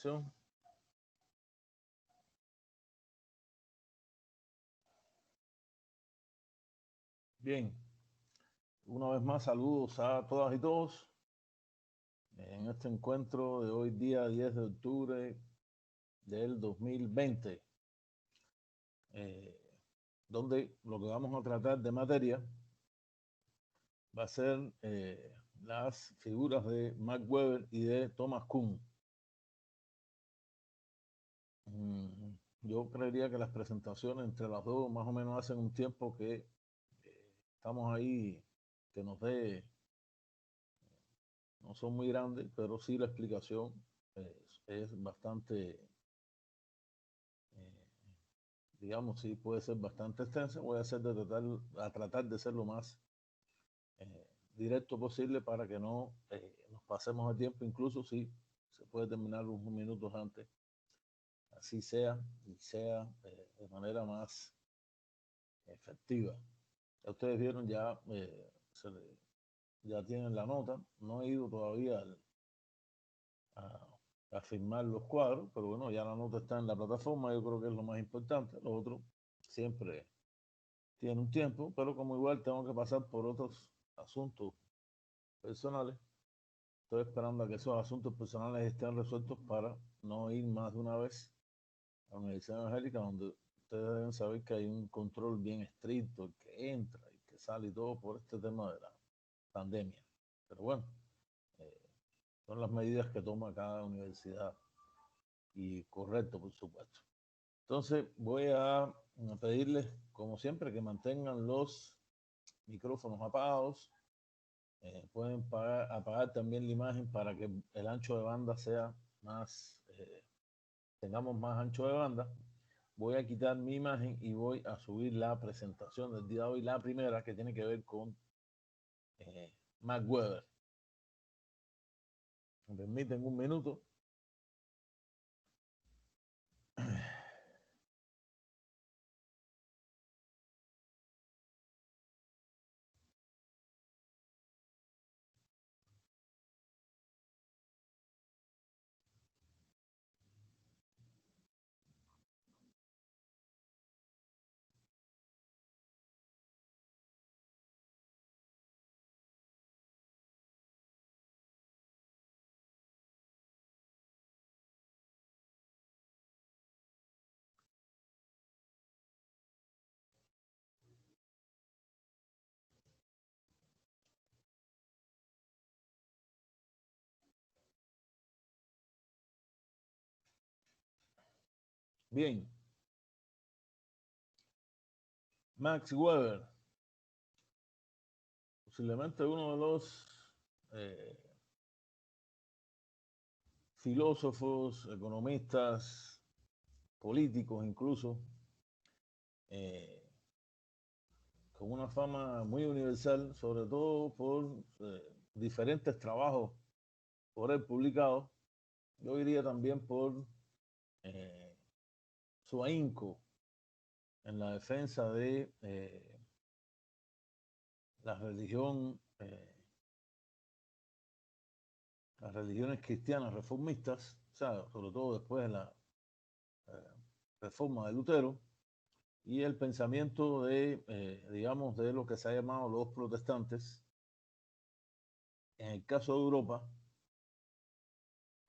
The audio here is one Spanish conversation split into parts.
presentación. Bien, una vez más saludos a todas y todos en este encuentro de hoy día 10 de octubre del 2020, donde lo que vamos a tratar de materia va a ser las figuras de Max Weber y de Thomas Kuhn. Yo creería que las presentaciones entre las dos más o menos hacen un tiempo que estamos ahí, que nos dé, no son muy grandes, pero sí la explicación es bastante, digamos, sí puede ser bastante extensa. Voy a tratar de ser lo más directo posible para que no nos pasemos el tiempo, incluso si se puede terminar unos minutos antes, así sea y sea de manera más efectiva. Ya ustedes vieron, ya tienen la nota. No he ido todavía a firmar los cuadros, pero bueno, ya la nota está en la plataforma. Yo creo que es lo más importante. Lo otro siempre tiene un tiempo, pero como igual tengo que pasar por otros asuntos personales, estoy esperando a que esos asuntos personales estén resueltos para no ir más de una vez a la Universidad Evangélica, donde ustedes deben saber que hay un control bien estricto, el que entra y que sale y todo por este tema de la pandemia. Pero bueno, son las medidas que toma cada universidad y correcto, por supuesto. Entonces voy a pedirles, como siempre, que mantengan los micrófonos apagados. Pueden apagar también la imagen para que el ancho de banda sea más, tengamos más ancho de banda. Voy a quitar mi imagen y voy a subir la presentación del día de hoy, la primera, que tiene que ver con Max Weber. ¿Me permiten un minuto? Bien. Max Weber, posiblemente uno de los filósofos, economistas, políticos incluso, eh, con una fama muy universal, sobre todo por diferentes trabajos por él publicados. Yo diría también por eh, su ahínco en la defensa de la religión, las religiones cristianas reformistas, o sea, sobre todo después de la reforma de Lutero, y el pensamiento digamos, de lo que se ha llamado los protestantes. En el caso de Europa,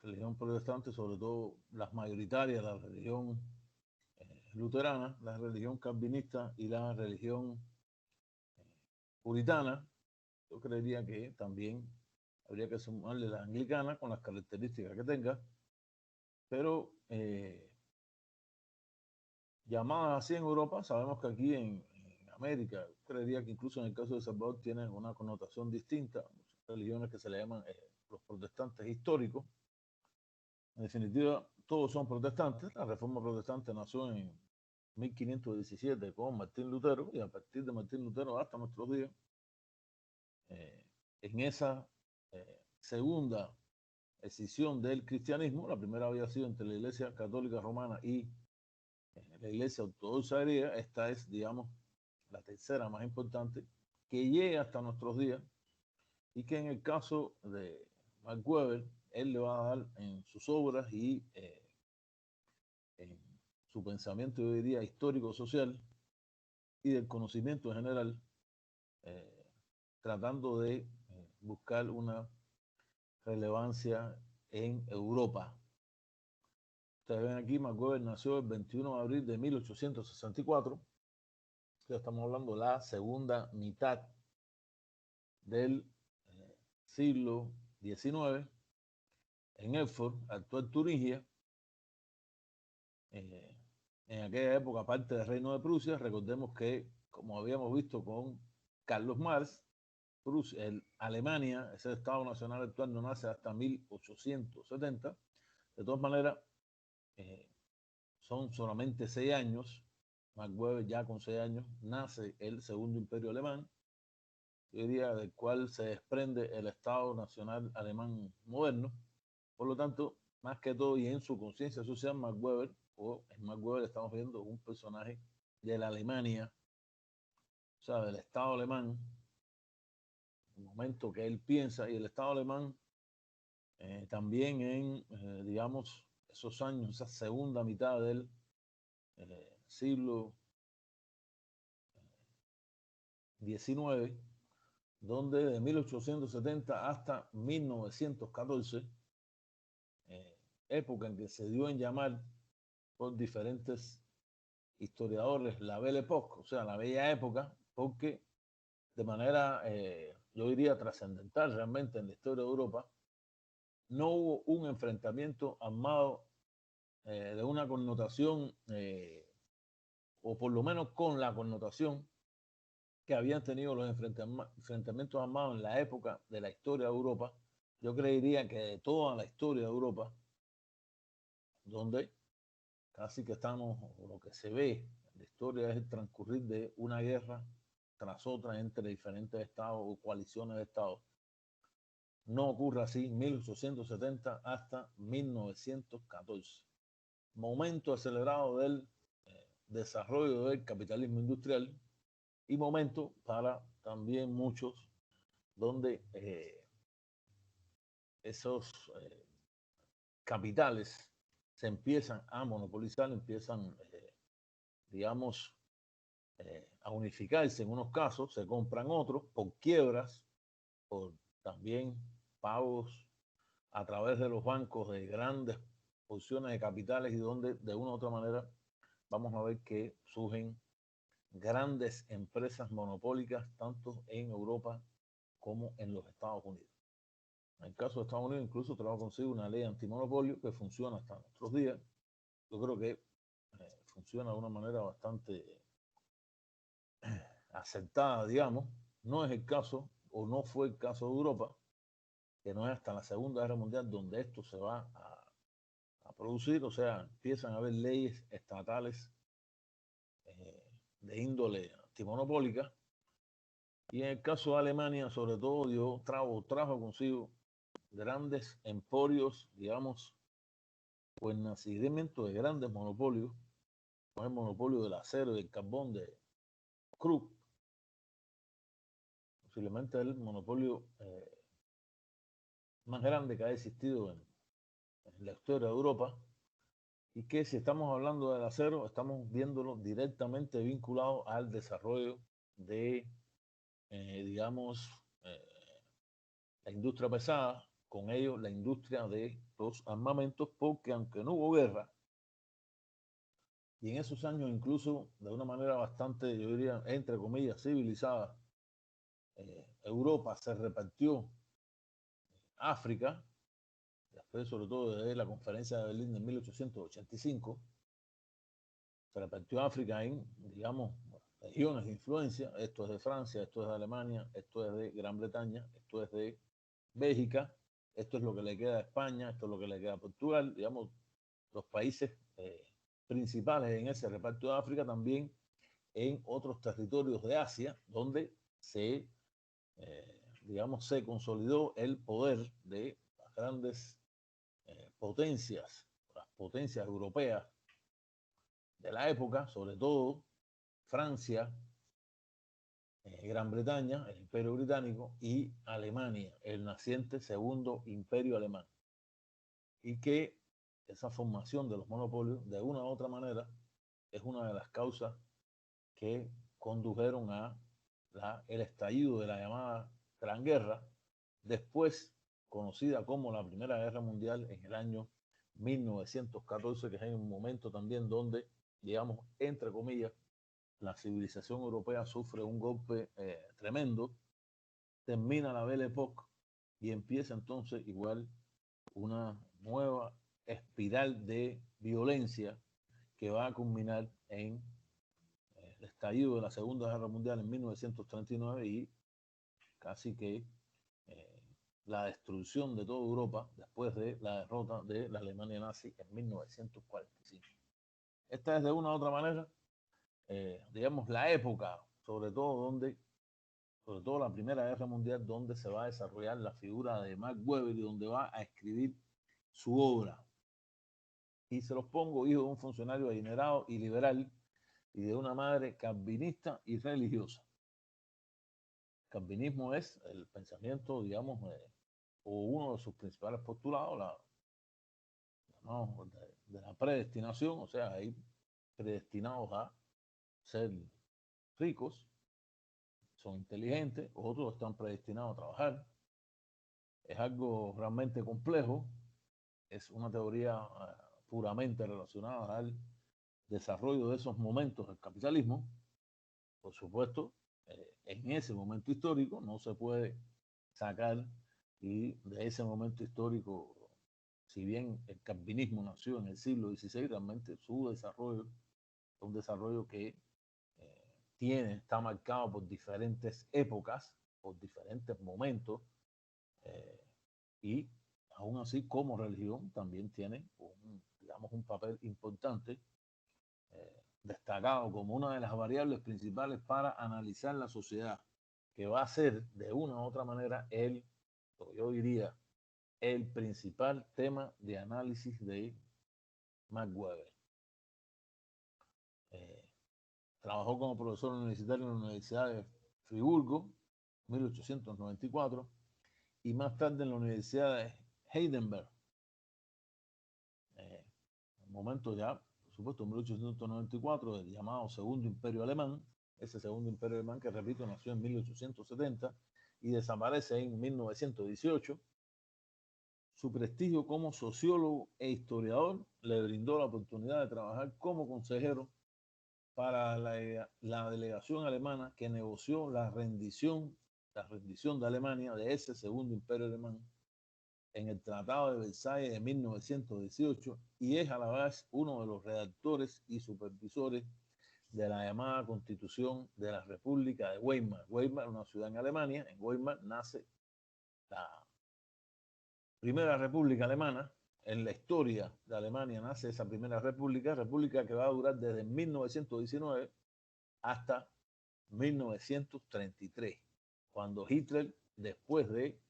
religión protestante, sobre todo las mayoritarias, la religión luterana, la religión calvinista y la religión puritana. Yo creería que también habría que sumarle la anglicana con las características que tenga, pero llamadas así en Europa, sabemos que aquí en América, creería que incluso en el caso de El Salvador tienen una connotación distinta, religiones que se le llaman los protestantes históricos. En definitiva, todos son protestantes. La reforma protestante nació en 1517 con Martín Lutero, y a partir de Martín Lutero hasta nuestros días, en esa segunda escisión del cristianismo, la primera había sido entre la Iglesia Católica Romana y la Iglesia Ortodoxa griega. Esta es, digamos, la tercera más importante, que llega hasta nuestros días, y que en el caso de Max Weber él le va a dar en sus obras y en su pensamiento, yo diría, histórico-social y del conocimiento en general, tratando de buscar una relevancia en Europa. Ustedes ven aquí, MacGyver nació el 21 de abril de 1864. Ya estamos hablando de la segunda mitad del siglo XIX en Erfurt, actual Turingia. En aquella época, parte del Reino de Prusia, recordemos que, como habíamos visto con Carlos Marx, Alemania, ese Estado Nacional actual, no nace hasta 1870. De todas maneras, son solamente 6 años. Max Weber ya con 6 años nace el Segundo Imperio Alemán, yo diría del cual se desprende el Estado Nacional Alemán moderno. Por lo tanto, más que todo y en su conciencia social, Max Weber, o en Max Weber estamos viendo un personaje de la Alemania, o sea, del Estado alemán, el momento que él piensa, y el Estado alemán también en, digamos, esos años, esa segunda mitad del siglo XIX, donde de 1870 hasta 1914, época en que se dio en llamar por diferentes historiadores la Belle Époque, o sea, la bella época, porque de manera, yo diría, trascendental realmente en la historia de Europa, no hubo un enfrentamiento armado de una connotación, o por lo menos con la connotación que habían tenido los enfrentamientos armados en la época de la historia de Europa. Yo creería que de toda la historia de Europa, donde casi que estamos, o lo que se ve en la historia es el transcurrir de una guerra tras otra entre diferentes estados o coaliciones de estados. No ocurre así 1870 hasta 1914. Momento acelerado del desarrollo del capitalismo industrial y momento para también muchos donde esos capitales se empiezan a monopolizar, empiezan, digamos, a unificarse en unos casos, se compran otros por quiebras, por también pagos a través de los bancos de grandes porciones de capitales y donde de una u otra manera vamos a ver que surgen grandes empresas monopólicas tanto en Europa como en los Estados Unidos. En el caso de Estados Unidos incluso trajo consigo una ley antimonopolio que funciona hasta nuestros días. Yo creo que funciona de una manera bastante aceptada, digamos. No es el caso, o no fue el caso de Europa, que no es hasta la Segunda Guerra Mundial donde esto se va a producir, o sea, empiezan a haber leyes estatales de índole antimonopólica, y en el caso de Alemania, sobre todo, trajo consigo grandes emporios, digamos, pues nacimiento de grandes monopolios, como el monopolio del acero y del carbón de Krupp, posiblemente el monopolio más grande que ha existido en la historia de Europa, y que si estamos hablando del acero, estamos viéndolo directamente vinculado al desarrollo de, digamos, la industria pesada, con ello la industria de los armamentos, porque aunque no hubo guerra, y en esos años incluso de una manera bastante, yo diría, entre comillas, civilizada, Europa se repartió África, después sobre todo desde la conferencia de Berlín de 1885, se repartió África en, digamos, regiones de influencia. Esto es de Francia, esto es de Alemania, esto es de Gran Bretaña, esto es de Bélgica, esto es lo que le queda a España, esto es lo que le queda a Portugal, digamos, los países principales en ese reparto de África, también en otros territorios de Asia, donde se, digamos, se consolidó el poder de las grandes potencias, las potencias europeas de la época, sobre todo Francia, Gran Bretaña, el Imperio Británico, y Alemania, el naciente Segundo Imperio Alemán. y que esa formación de los monopolios, de una u otra manera, es una de las causas que condujeron a el estallido de la llamada Gran Guerra, después conocida como la Primera Guerra Mundial en el año 1914, que es un momento también donde, digamos, entre comillas, la civilización europea sufre un golpe tremendo, termina la Belle Époque y empieza entonces igual una nueva espiral de violencia que va a culminar en el estallido de la Segunda Guerra Mundial en 1939 y casi que eh, la destrucción de toda Europa después de la derrota de la Alemania nazi en 1945. Esta es de una u otra manera, digamos, la época, sobre todo la Primera Guerra Mundial, donde se va a desarrollar la figura de Max Weber y donde va a escribir su obra. Y se los pongo, hijo de un funcionario adinerado y liberal y de una madre calvinista y religiosa. El calvinismo es el pensamiento, digamos, o uno de sus principales postulados, de la predestinación, o sea, hay predestinados a ser ricos, son inteligentes, otros están predestinados a trabajar. Es algo realmente complejo, es una teoría puramente relacionada al desarrollo de esos momentos del capitalismo. Por supuesto, en ese momento histórico no se puede sacar, y de ese momento histórico, si bien el calvinismo nació en el siglo XVI, realmente su desarrollo es un desarrollo que está marcado por diferentes épocas, por diferentes momentos, y aún así como religión también tiene digamos, un papel importante, destacado como una de las variables principales para analizar la sociedad, que va a ser de una u otra manera yo diría, el principal tema de análisis de Max Weber. Trabajó como profesor universitario en la Universidad de Friburgo, 1894, y más tarde en la Universidad de Heidelberg. En el momento ya, por supuesto, en 1894, el llamado Segundo Imperio Alemán, ese Segundo Imperio Alemán que, repito, nació en 1870 y desaparece en 1918. Su prestigio como sociólogo e historiador le brindó la oportunidad de trabajar como consejero para la delegación alemana que negoció la rendición de Alemania de ese Segundo Imperio Alemán en el Tratado de Versalles de 1918 y es a la vez uno de los redactores y supervisores de la llamada Constitución de la República de Weimar. Weimar, una ciudad en Alemania, en Weimar nace la Primera República Alemana. En la historia de Alemania nace esa Primera República que va a durar desde 1919 hasta 1933, cuando Hitler, después de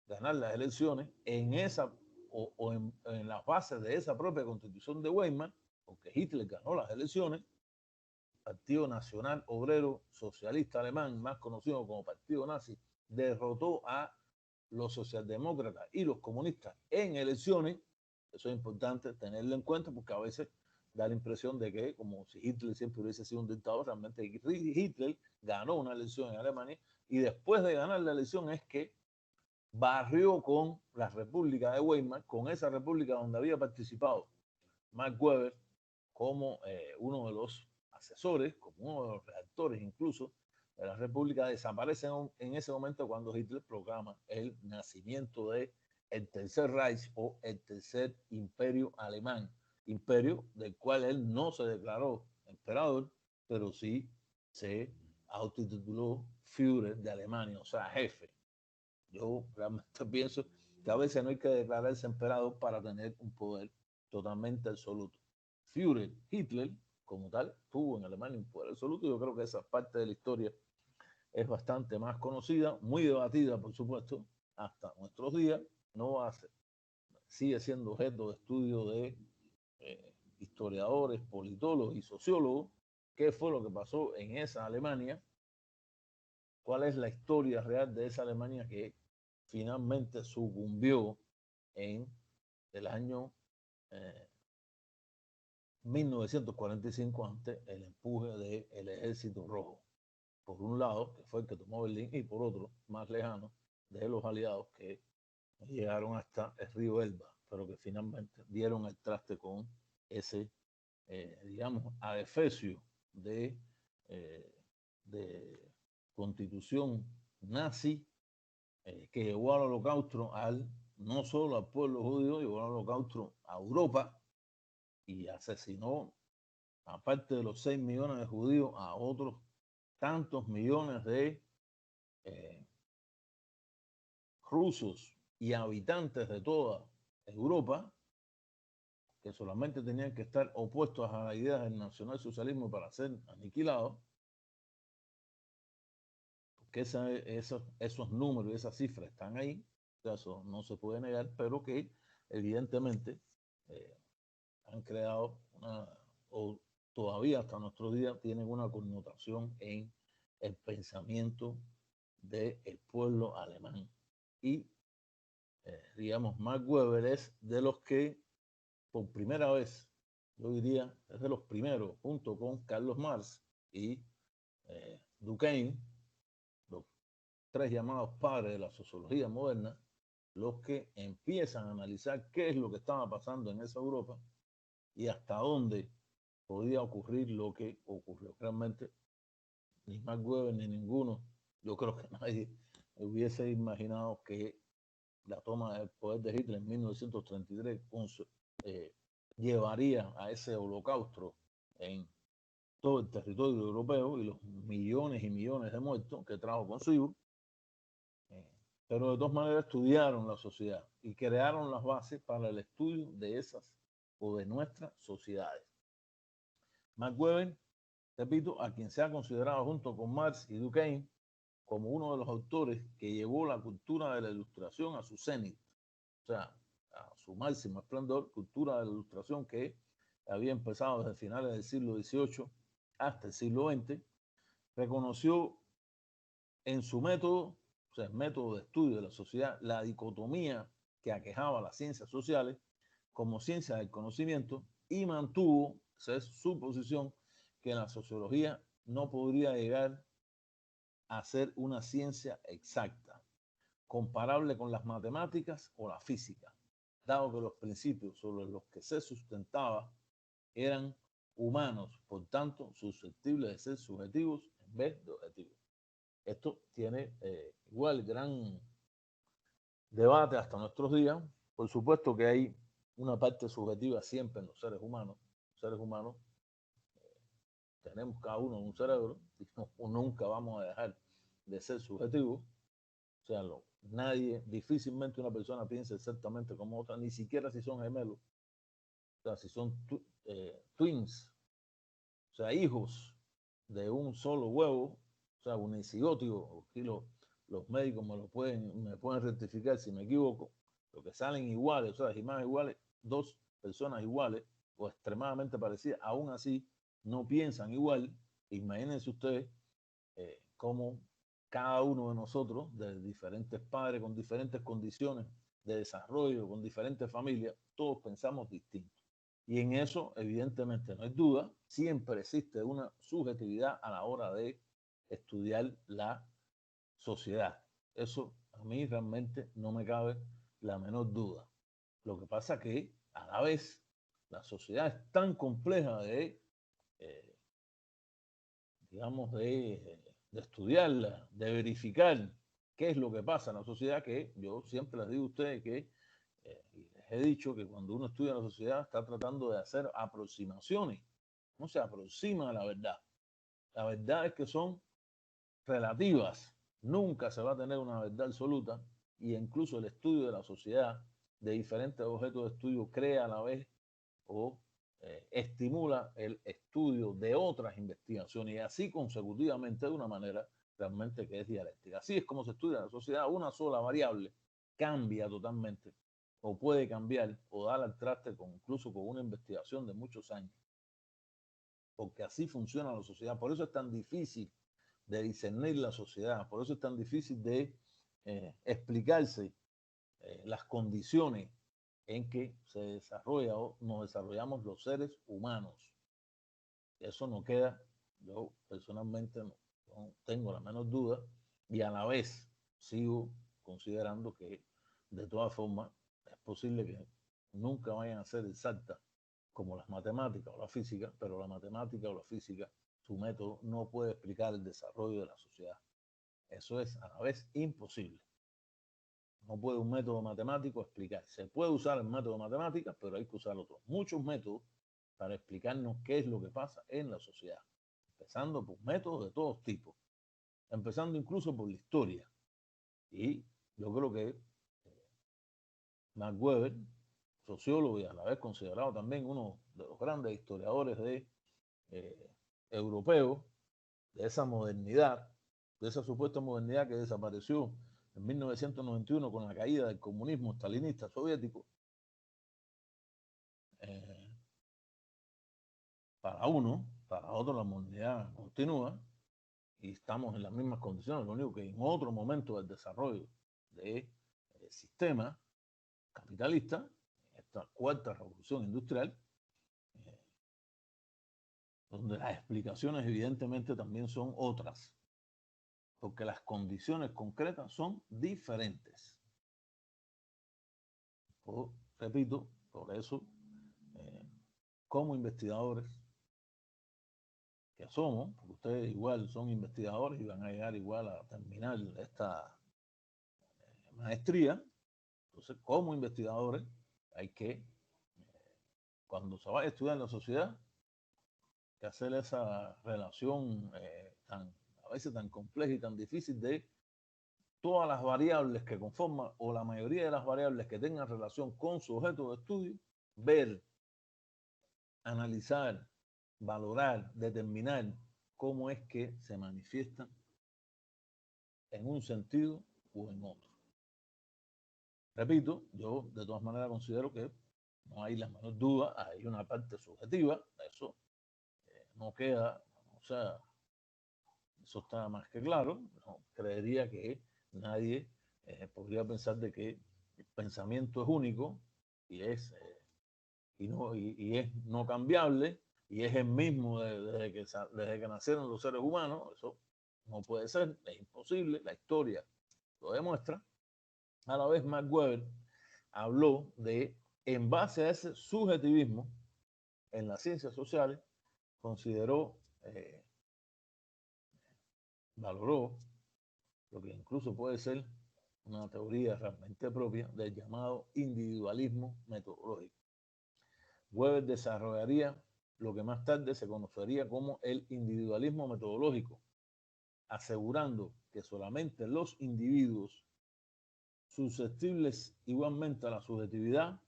ganar las elecciones, en las bases de esa propia Constitución de Weimar, porque Hitler ganó las elecciones, el Partido Nacional Obrero Socialista Alemán, más conocido como Partido Nazi, derrotó a los socialdemócratas y los comunistas en elecciones. Eso es importante tenerlo en cuenta porque a veces da la impresión de que, como si Hitler siempre hubiese sido un dictador, realmente Hitler ganó una elección en Alemania y después de ganar la elección es que barrió con la República de Weimar, con esa república donde había participado Max Weber como uno de los asesores, como uno de los redactores incluso de la república. Desaparece en ese momento cuando Hitler proclama el nacimiento de el Tercer Reich o el Tercer Imperio Alemán, imperio del cual él no se declaró emperador, pero sí se autotituló Führer de Alemania, o sea, jefe. Yo realmente pienso que a veces no hay que declararse emperador para tener un poder totalmente absoluto. Führer, Hitler, como tal, tuvo en Alemania un poder absoluto. Yo creo que esa parte de la historia es bastante más conocida, muy debatida, por supuesto, hasta nuestros días. No hace, sigue siendo objeto de estudio de historiadores, politólogos y sociólogos. ¿Qué fue lo que pasó en esa Alemania? ¿Cuál es la historia real de esa Alemania que finalmente sucumbió en el año 1945 ante el empuje del Ejército Rojo. Por un lado, que fue el que tomó Berlín, y por otro, más lejano, de los aliados que llegaron hasta el río Elba, pero que finalmente dieron el traste con ese, digamos, adefesio de constitución nazi que llevó al holocausto no solo al pueblo judío, llevó al holocausto a Europa y asesinó, aparte de los 6 millones de judíos, a otros tantos millones de rusos y habitantes de toda Europa que solamente tenían que estar opuestos a la idea del nacionalsocialismo para ser aniquilados, porque esos números y esas cifras están ahí, eso no se puede negar, pero que evidentemente han creado o todavía hasta nuestros días tienen una connotación en el pensamiento del pueblo alemán. Y digamos, Max Weber es de los que por primera vez, yo diría, es de los primeros, junto con Carlos Marx y Durkheim, los tres llamados padres de la sociología moderna, los que empiezan a analizar qué es lo que estaba pasando en esa Europa y hasta dónde podía ocurrir lo que ocurrió. Realmente, ni Max Weber ni ninguno, yo creo que nadie hubiese imaginado que la toma del poder de Hitler en 1933 llevaría a ese holocausto en todo el territorio europeo y los millones y millones de muertos que trajo consigo. Pero de todas maneras estudiaron la sociedad y crearon las bases para el estudio de esas o de nuestras sociedades. Max Weber, repito, a quien se ha considerado junto con Marx y Durkheim como uno de los autores que llevó la cultura de la Ilustración a su cenit, o sea, a su máximo esplendor, cultura de la Ilustración que había empezado desde finales del siglo XVIII hasta el siglo XX, reconoció en su método, o sea, el método de estudio de la sociedad, la dicotomía que aquejaba a las ciencias sociales como ciencia del conocimiento y mantuvo, esa es su posición, que la sociología no podría llegar a ser una ciencia exacta, comparable con las matemáticas o la física, dado que los principios sobre los que se sustentaba eran humanos, por tanto, susceptibles de ser subjetivos en vez de objetivos. Esto tiene igual gran debate hasta nuestros días. Por supuesto que hay una parte subjetiva siempre en los seres humanos. Los seres humanos tenemos cada uno un cerebro y nunca vamos a dejar de ser subjetivos. O sea, difícilmente una persona piensa exactamente como otra, ni siquiera si son gemelos. O sea, si son twins, o sea, hijos de un solo huevo, o sea, unicigotico, aquí los médicos me pueden rectificar si me equivoco, lo que salen iguales, o sea, imágenes iguales, dos personas iguales o extremadamente parecidas, aún así no piensan igual. Imagínense ustedes cómo cada uno de nosotros, de diferentes padres, con diferentes condiciones de desarrollo, con diferentes familias, todos pensamos distinto. Y en eso, evidentemente, no hay duda, siempre existe una subjetividad a la hora de estudiar la sociedad. Eso a mí realmente no me cabe la menor duda. Lo que pasa que a la vez la sociedad es tan compleja digamos, de estudiarla, de verificar qué es lo que pasa en la sociedad, que yo siempre les digo a ustedes que y les he dicho que cuando uno estudia la sociedad está tratando de hacer aproximaciones, no se aproxima a la verdad. La verdad es que son relativas, nunca se va a tener una verdad absoluta y incluso el estudio de la sociedad de diferentes objetos de estudio crea a la vez o estimula el estudio de otras investigaciones y así consecutivamente de una manera realmente que es dialéctica. Así es como se estudia la sociedad, una sola variable cambia totalmente o puede cambiar o dar al traste incluso con una investigación de muchos años, porque así funciona la sociedad. Por eso es tan difícil de discernir la sociedad, por eso es tan difícil de explicarse las condiciones en que se desarrolla o nos desarrollamos los seres humanos. Eso no queda, yo personalmente no tengo la menor duda, y a la vez sigo considerando que de todas formas es posible que nunca vayan a ser exactas como las matemáticas o la física, pero la matemática o la física, su método no puede explicar el desarrollo de la sociedad. Eso es a la vez imposible. No puede un método matemático explicar. Se puede usar el método matemático, pero hay que usar otros muchos métodos para explicarnos qué es lo que pasa en la sociedad. Empezando por métodos de todos tipos. Empezando incluso por la historia. Y yo creo que Max Weber, sociólogo y a la vez considerado también uno de los grandes historiadores europeos, de esa modernidad, de esa supuesta modernidad que desapareció en 1991 con la caída del comunismo stalinista soviético, para uno, para otro la modernidad continúa y estamos en las mismas condiciones, lo único que en otro momento del desarrollo del sistema capitalista, esta cuarta revolución industrial, donde las explicaciones evidentemente también son otras, porque las condiciones concretas son diferentes. Repito, por eso, como investigadores que somos, porque ustedes igual son investigadores y van a llegar igual a terminar esta maestría, entonces como investigadores hay que, cuando se va a estudiar en la sociedad, que hacer esa relación a veces tan compleja y tan difícil de todas las variables que conforman o la mayoría de las variables que tengan relación con su objeto de estudio, ver, analizar, valorar, determinar cómo es que se manifiestan en un sentido o en otro. Repito, yo de todas maneras considero que no hay la menor duda, hay una parte subjetiva, eso no queda, o sea, eso está más que claro. No, creería que nadie podría pensar de que el pensamiento es único y es, y es no cambiable y es el mismo desde que nacieron los seres humanos. Eso no puede ser, es imposible, la historia lo demuestra. A la vez, Max Weber habló de, en base a ese subjetivismo en las ciencias sociales, consideró, valoró lo que incluso puede ser una teoría realmente propia del llamado individualismo metodológico. Weber desarrollaría lo que más tarde se conocería como el individualismo metodológico, asegurando que solamente los individuos susceptibles igualmente a la subjetividad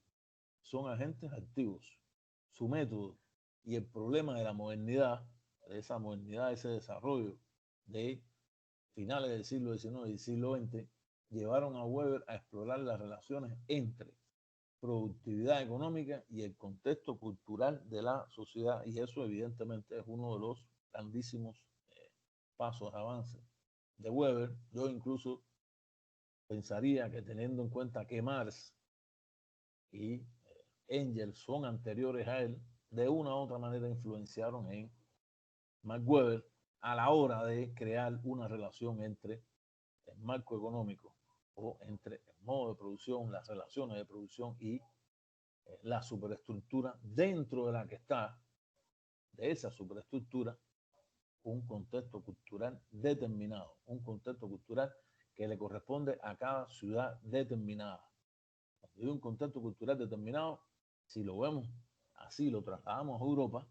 son agentes activos. Su método y el problema de la modernidad, de esa modernidad, ese desarrollo de finales del siglo XIX y siglo XX, llevaron a Weber a explorar las relaciones entre productividad económica y el contexto cultural de la sociedad, y eso evidentemente es uno de los grandísimos pasos, avances de Weber. Yo incluso pensaría que, teniendo en cuenta que Marx y Engels son anteriores a él, de una u otra manera influenciaron en Max Weber a la hora de crear una relación entre el marco económico o entre el modo de producción, las relaciones de producción y la superestructura dentro de la que está, de esa superestructura, un contexto cultural determinado, un contexto cultural que le corresponde a cada ciudad determinada. Cuando hay un contexto cultural determinado, si lo vemos así, lo trasladamos a Europa,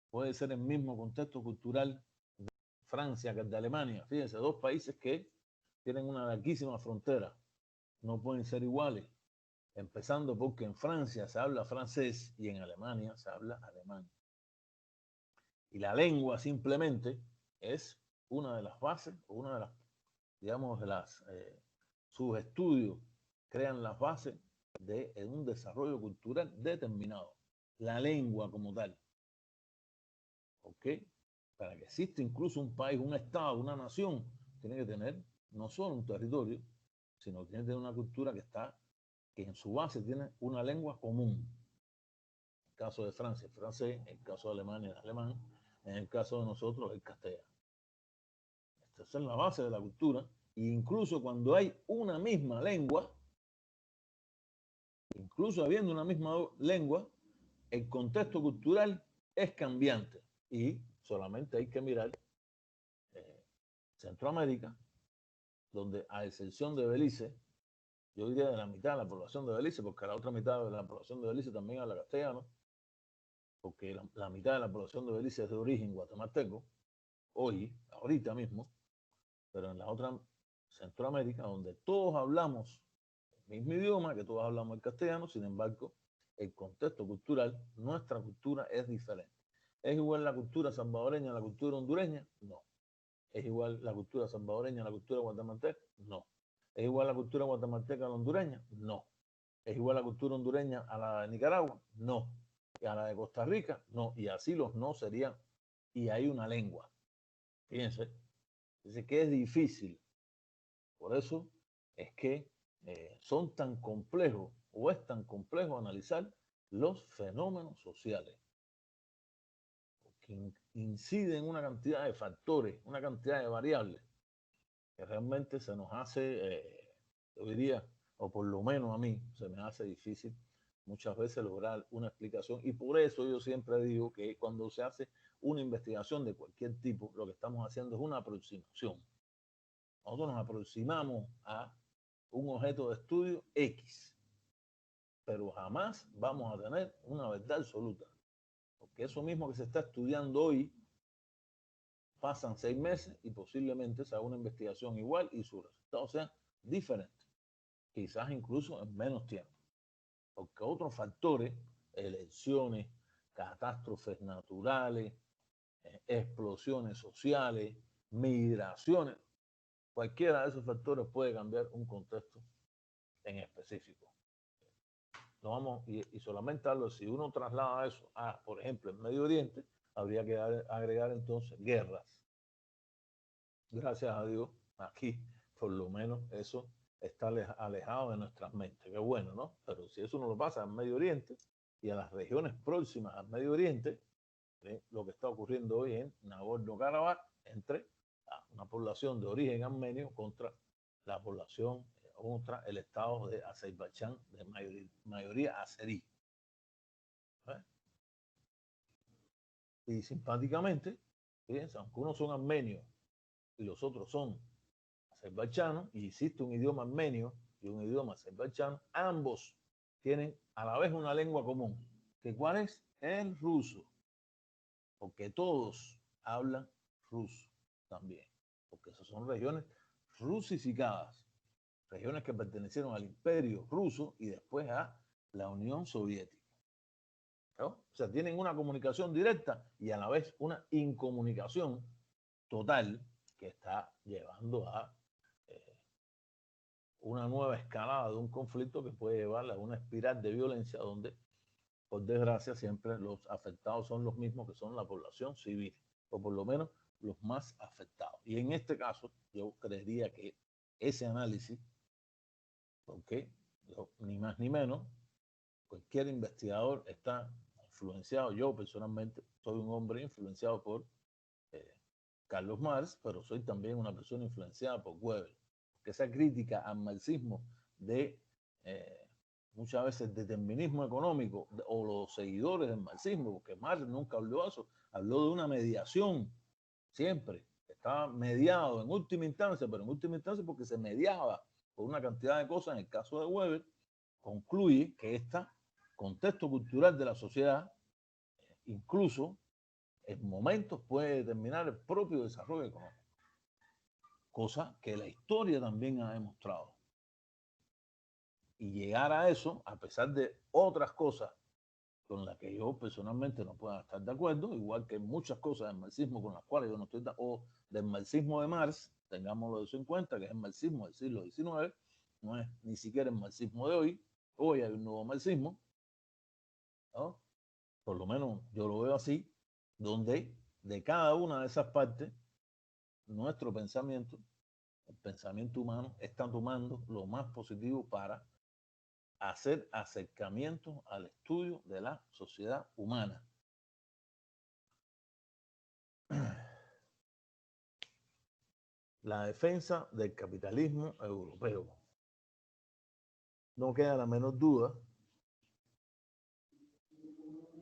puede ser el mismo contexto cultural de Francia que el de Alemania. Fíjense, dos países que tienen una larguísima frontera, no pueden ser iguales, empezando porque en Francia se habla francés y en Alemania se habla alemán. Y la lengua simplemente es una de las bases, o una de las, digamos, de las, sus estudios crean las bases de un desarrollo cultural determinado. La lengua como tal. ¿Ok? Para que exista incluso un país, un estado, una nación, tiene que tener no solo un territorio, sino que tiene que tener una cultura que está que en su base tienen una lengua común. En el caso de Francia, el francés; en el caso de Alemania, el alemán; en el caso de nosotros, el castellano. Esta es la base de la cultura. E incluso cuando hay una misma lengua, incluso habiendo una misma lengua, el contexto cultural es cambiante. Y solamente hay que mirar Centroamérica, donde a excepción de Belice, yo diría de la mitad de la población de Belice, porque la otra mitad de la población de Belice también habla castellano, porque la mitad de la población de Belice es de origen guatemalteco, hoy, ahorita mismo, pero en la otra Centroamérica, donde todos hablamos el mismo idioma, que todos hablamos el castellano, sin embargo, el contexto cultural, nuestra cultura es diferente. ¿Es igual la cultura salvadoreña a la cultura hondureña? No. ¿Es igual la cultura salvadoreña a la cultura guatemalteca? No. ¿Es igual la cultura guatemalteca a la hondureña? No. ¿Es igual la cultura hondureña a la de Nicaragua? No. ¿Y a la de Costa Rica? No. Y así los no serían. Y hay una lengua. Fíjense. Dice que es difícil. Por eso es que son tan complejos, o es tan complejo analizar los fenómenos sociales, que inciden en una cantidad de factores, una cantidad de variables, que realmente se nos hace, yo diría, o por lo menos a mí, se me hace difícil muchas veces lograr una explicación. Y por eso yo siempre digo que cuando se hace una investigación de cualquier tipo, lo que estamos haciendo es una aproximación. Nosotros nos aproximamos a un objeto de estudio X, pero jamás vamos a tener una verdad absoluta, porque eso mismo que se está estudiando hoy, pasan 6 meses y posiblemente se haga una investigación igual y sus resultados sean diferentes, quizás incluso en menos tiempo, porque otros factores, elecciones, catástrofes naturales, explosiones sociales, migraciones, cualquiera de esos factores puede cambiar un contexto en específico. No vamos, y solamente hablo, si uno traslada eso a, por ejemplo, el Medio Oriente, habría que agregar entonces guerras. Gracias a Dios, aquí por lo menos eso está alejado de nuestras mentes. Qué bueno, ¿no? Pero si eso no lo pasa al Medio Oriente y a las regiones próximas al Medio Oriente, lo que está ocurriendo hoy en Nagorno-Karabaj, entre una población de origen armenio contra la población, contra el estado de Azerbaiyán de mayoría azerí. Y simpáticamente, fíjense, aunque unos son armenios y los otros son azerbaiyanos, y existe un idioma armenio y un idioma azerbaiyano, ambos tienen a la vez una lengua común. ¿Que cuál es? El ruso. Porque todos hablan ruso también, porque esas son regiones rusificadas, regiones que pertenecieron al Imperio Ruso y después a la Unión Soviética, ¿no? O sea, tienen una comunicación directa y a la vez una incomunicación total, que está llevando a una nueva escalada de un conflicto que puede llevar a una espiral de violencia donde, por desgracia, siempre los afectados son los mismos, que son la población civil, o por lo menos los más afectados. Y en este caso, yo creería que ese análisis, porque ni más ni menos, cualquier investigador está influenciado. Yo personalmente soy un hombre influenciado por Carlos Marx, pero soy también una persona influenciada por Weber, porque esa crítica al marxismo de muchas veces determinismo económico, o los seguidores del marxismo, porque Marx nunca habló de eso, habló de una mediación, siempre estaba mediado en última instancia, pero en última instancia porque se mediaba por una cantidad de cosas. En el caso de Weber, concluye que este contexto cultural de la sociedad, incluso en momentos, puede determinar el propio desarrollo económico, cosa que la historia también ha demostrado. Y llegar a eso, a pesar de otras cosas con las que yo personalmente no pueda estar de acuerdo, igual que muchas cosas del marxismo con las cuales yo no estoy de acuerdo, o del marxismo de Marx, tengámoslo eso en cuenta, que es el marxismo del siglo XIX, no es ni siquiera el marxismo de hoy. Hoy hay un nuevo marxismo, ¿no? Por lo menos yo lo veo así, donde de cada una de esas partes, nuestro pensamiento, el pensamiento humano, está tomando lo más positivo para hacer acercamientos al estudio de la sociedad humana. La defensa del capitalismo europeo. No queda la menor duda,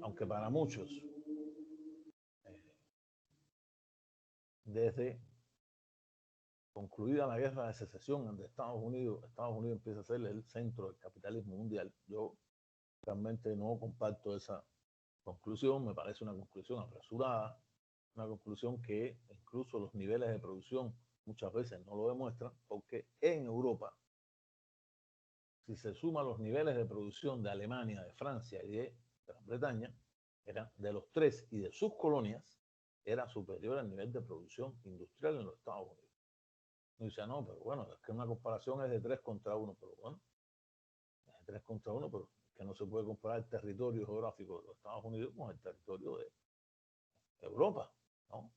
aunque para muchos, desde concluida la guerra de secesión de Estados Unidos empieza a ser el centro del capitalismo mundial. Yo realmente no comparto esa conclusión, me parece una conclusión apresurada, una conclusión que incluso los niveles de producción muchas veces no lo demuestran, porque en Europa, si se suman los niveles de producción de Alemania, de Francia y de Gran Bretaña, eran de los tres y de sus colonias, era superior al nivel de producción industrial en los Estados Unidos. Y dice, no, pero bueno, es que una comparación es de 3 contra 1, pero bueno, es de 3 contra 1, pero es que no se puede comparar el territorio geográfico de los Estados Unidos con el territorio de Europa, ¿no?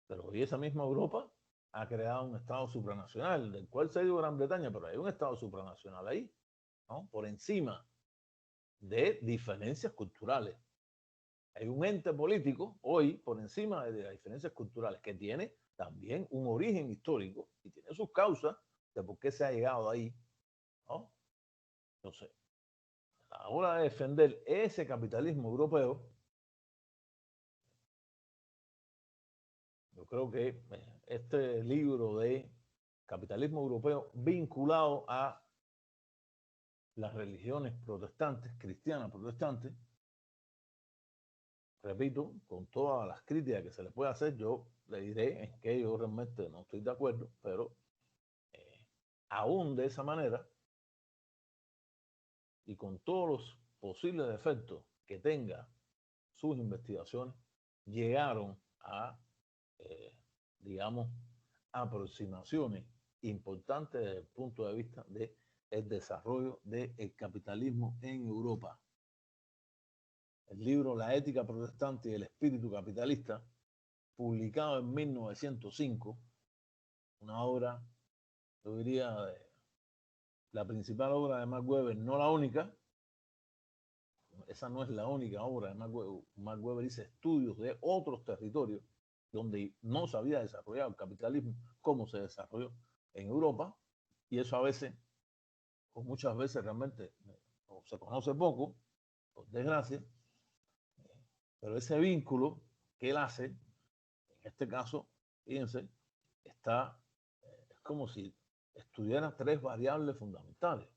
Pero hoy esa misma Europa ha creado un Estado supranacional, del cual se ha ido Gran Bretaña, pero hay un Estado supranacional ahí, ¿no? Por encima de diferencias culturales. Hay un ente político hoy por encima de las diferencias culturales que tiene también un origen histórico y tiene sus causas de por qué se ha llegado ahí, ¿no? Entonces, a la hora de defender ese capitalismo europeo, yo creo que este libro de capitalismo europeo vinculado a las religiones protestantes, cristianas protestantes, repito, con todas las críticas que se le puede hacer, yo le diré en que yo realmente no estoy de acuerdo, pero aún de esa manera y con todos los posibles defectos que tenga sus investigaciones, llegaron a, digamos, aproximaciones importantes desde el punto de vista del desarrollo del capitalismo en Europa. El libro La ética protestante y el espíritu capitalista, publicado en 1905, una obra, yo diría, la principal obra de Max Weber, no la única, esa no es la única obra de Max Weber. Max Weber hizo estudios de otros territorios donde no se había desarrollado el capitalismo como se desarrolló en Europa, y eso a veces, o muchas veces realmente, o se conoce poco, por desgracia, pero ese vínculo que él hace, en este caso, fíjense, está, es como si estudiara 3 variables fundamentales: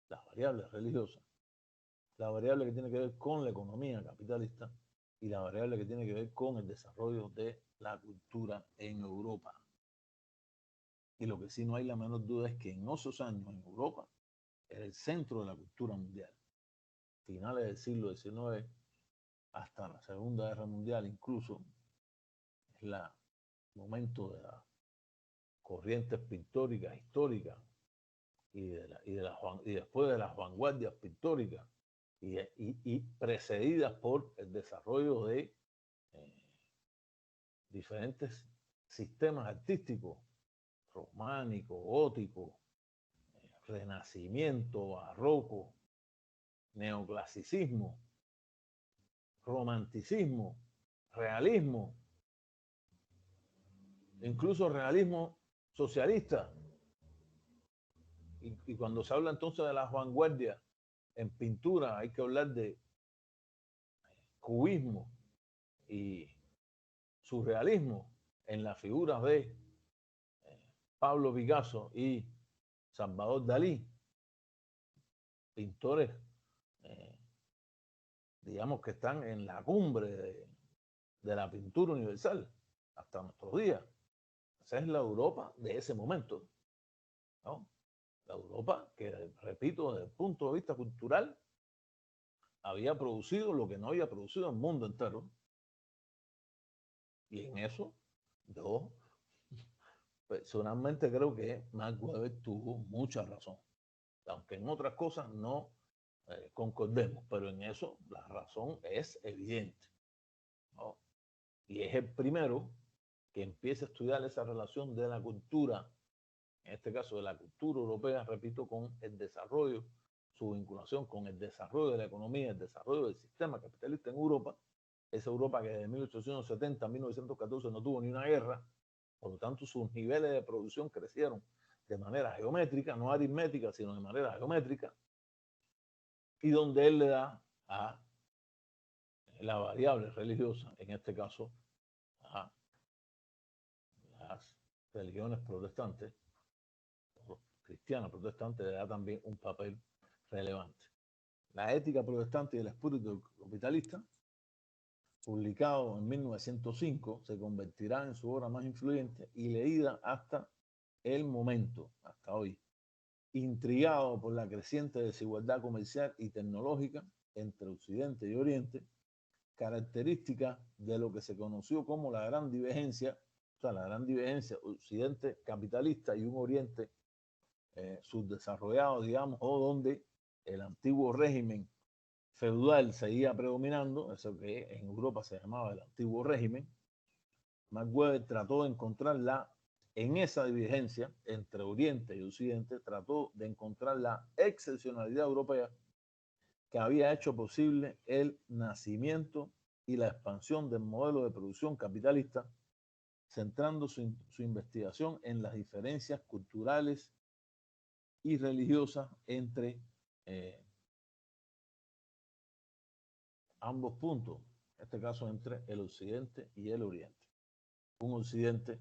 las variables religiosas, la variable que tiene que ver con la economía capitalista y la variable que tiene que ver con el desarrollo de la cultura en Europa. Y lo que sí no hay la menor duda es que en esos años en Europa era el centro de la cultura mundial. Finales del siglo XIX hasta la Segunda Guerra Mundial incluso, es el momento de las corrientes pictóricas históricas y después de las vanguardias pictóricas y precedidas por el desarrollo de diferentes sistemas artísticos, románico, gótico, renacimiento, barroco, neoclasicismo, romanticismo, realismo, incluso realismo socialista. Y cuando se habla entonces de las vanguardias en pintura, hay que hablar de cubismo y surrealismo en las figuras de Pablo Picasso y Salvador Dalí, pintores, digamos, que están en la cumbre de la pintura universal hasta nuestros días. Esa es la Europa de ese momento, ¿no? La Europa que, repito, desde el punto de vista cultural, había producido lo que no había producido el mundo entero. Y en eso, yo personalmente creo que Max Weber tuvo mucha razón. Aunque en otras cosas no concordemos, pero en eso la razón es evidente, ¿no? Y es el primero que empieza a estudiar esa relación de la cultura, en este caso de la cultura europea, repito, con el desarrollo su vinculación con el desarrollo de la economía, el desarrollo del sistema capitalista en Europa, esa Europa que desde 1870 a 1914 no tuvo ni una guerra, por lo tanto sus niveles de producción crecieron de manera geométrica, no aritmética, sino de manera geométrica, y donde él le da a la variable religiosa, en este caso a las religiones protestantes, cristianas protestantes, le da también un papel relevante. La ética protestante y el espíritu capitalista, publicado en 1905, se convertirá en su obra más influyente y leída hasta el momento, hasta hoy. Intrigado por la creciente desigualdad comercial y tecnológica entre Occidente y Oriente, característica de lo que se conoció como la gran divergencia, o sea, la gran divergencia Occidente capitalista y un Oriente subdesarrollado, digamos, o donde el antiguo régimen feudal seguía predominando, eso que en Europa se llamaba el antiguo régimen. Max Weber trató de encontrarla en esa divergencia entre Oriente y Occidente, trató de encontrar la excepcionalidad europea que había hecho posible el nacimiento y la expansión del modelo de producción capitalista, centrando su investigación en las diferencias culturales y religiosas entre ambos puntos, en este caso entre el Occidente y el Oriente. Un Occidente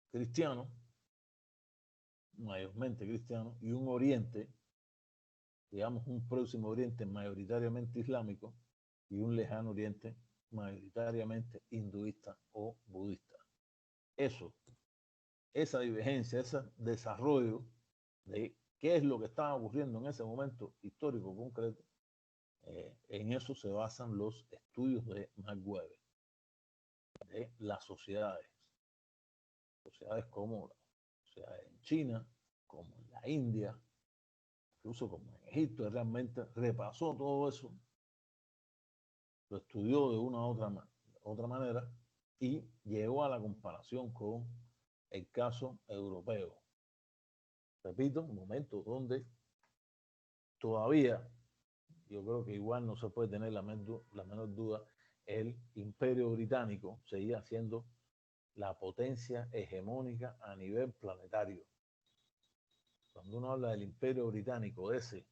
cristiano, mayormente cristiano, y un Oriente, digamos un próximo Oriente mayoritariamente islámico y un lejano Oriente mayoritariamente hinduista o budista. Esa divergencia, ese desarrollo de qué es lo que estaba ocurriendo en ese momento histórico concreto, en eso se basan los estudios de Max Weber, de las sociedades como sociedades en China, como en la India, incluso como en Egipto. Realmente repasó todo eso, lo estudió de una u otra manera y llegó a la comparación con el caso europeo. Repito, un momento donde todavía, yo creo que igual no se puede tener la menor duda, el Imperio Británico seguía siendo la potencia hegemónica a nivel planetario. Cuando uno habla del Imperio Británico, de ese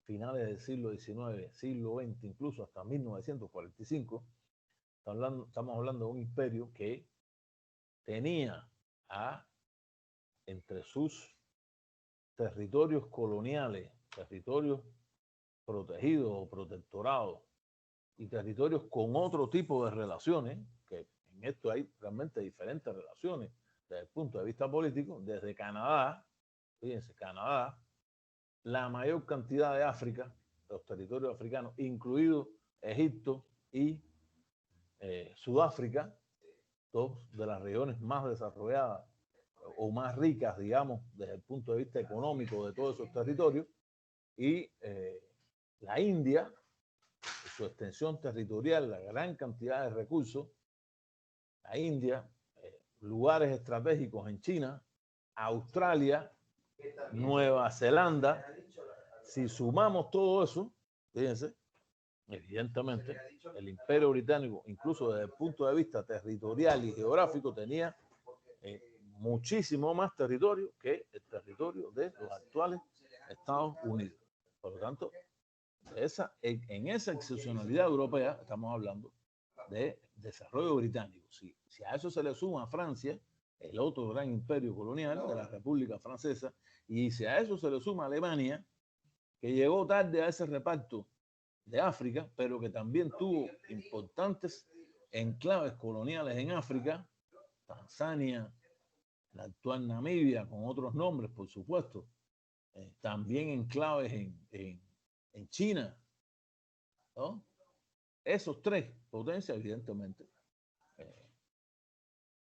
finales del siglo XIX, siglo XX, incluso hasta 1945, estamos hablando de un imperio que tenía entre sus territorios coloniales, territorios protegidos o protectorados y territorios con otro tipo de relaciones, que en esto hay realmente diferentes relaciones desde el punto de vista político, desde Canadá, fíjense, Canadá, la mayor cantidad de África, los territorios africanos, incluido Egipto y Sudáfrica, dos de las regiones más desarrolladas o más ricas, digamos, desde el punto de vista económico de todos esos territorios, y la India, su extensión territorial, la gran cantidad de recursos, la India, lugares estratégicos en China, Australia, Nueva Zelanda. Si sumamos todo eso, fíjense, evidentemente, el Imperio Británico, incluso desde el punto de vista territorial y geográfico, tenía muchísimo más territorio que el territorio de los actuales Estados Unidos. Por lo tanto, en esa excepcionalidad europea estamos hablando de desarrollo británico. Si a eso se le suma a Francia, el otro gran imperio colonial de la República Francesa, y si a eso se le suma a Alemania, que llegó tarde a ese reparto de África, pero que también tuvo importantes enclaves coloniales en África, Tanzania, la actual Namibia, con otros nombres, por supuesto, también enclaves en China, ¿no? Esos tres potencias, evidentemente,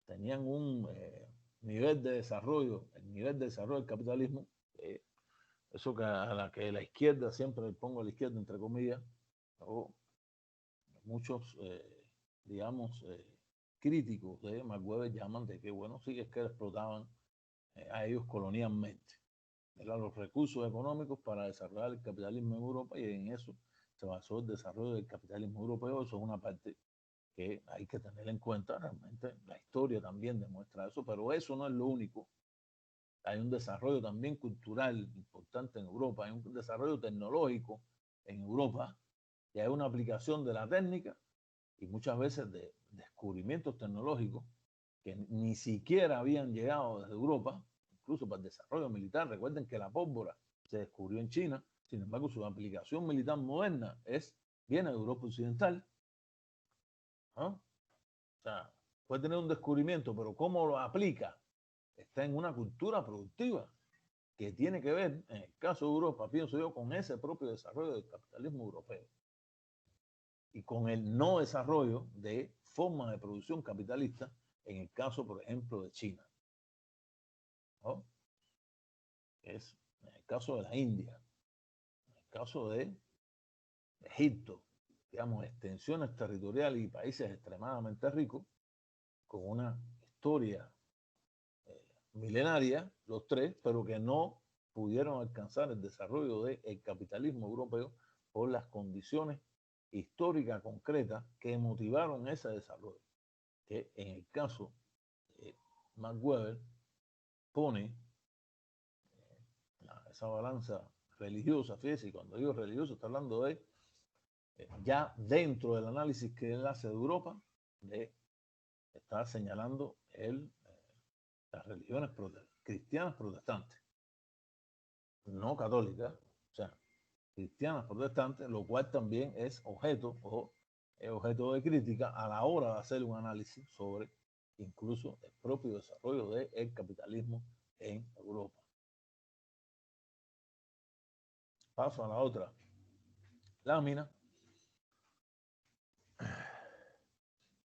tenían un nivel de desarrollo, el nivel de desarrollo del capitalismo, eso que a la que la izquierda, siempre le pongo a la izquierda entre comillas, o muchos, digamos, críticos de Max Weber llaman de que, bueno, sí, es que explotaban a ellos colonialmente. Eran los recursos económicos para desarrollar el capitalismo en Europa, y en eso se basó el desarrollo del capitalismo europeo. Eso es una parte que hay que tener en cuenta. Realmente la historia también demuestra eso, pero eso no es lo único. Hay un desarrollo también cultural importante en Europa, hay un desarrollo tecnológico en Europa, y hay una aplicación de la técnica y muchas veces de descubrimientos tecnológicos que ni siquiera habían llegado desde Europa, incluso para el desarrollo militar. Recuerden que la pólvora se descubrió en China, sin embargo su aplicación militar moderna viene de Europa Occidental, ¿no? O sea, puede tener un descubrimiento, pero cómo lo aplica está en una cultura productiva que tiene que ver, en el caso de Europa, pienso yo, con ese propio desarrollo del capitalismo europeo y con el no desarrollo de formas de producción capitalista en el caso, por ejemplo, de China, ¿no? Es en el caso de la India, en el caso de Egipto, digamos, extensiones territoriales y países extremadamente ricos, con una historia milenaria, los tres, pero que no pudieron alcanzar el desarrollo del capitalismo europeo por las condiciones históricas concretas que motivaron ese desarrollo. Que en el caso de Max Weber pone esa balanza religiosa, fíjese, y cuando digo religioso está hablando de ya dentro del análisis que él hace de Europa, está señalando las religiones cristianas protestantes, no católicas, o sea, cristianas protestantes, lo cual también es objeto de crítica a la hora de hacer un análisis sobre incluso el propio desarrollo del capitalismo en Europa. Paso a la otra lámina.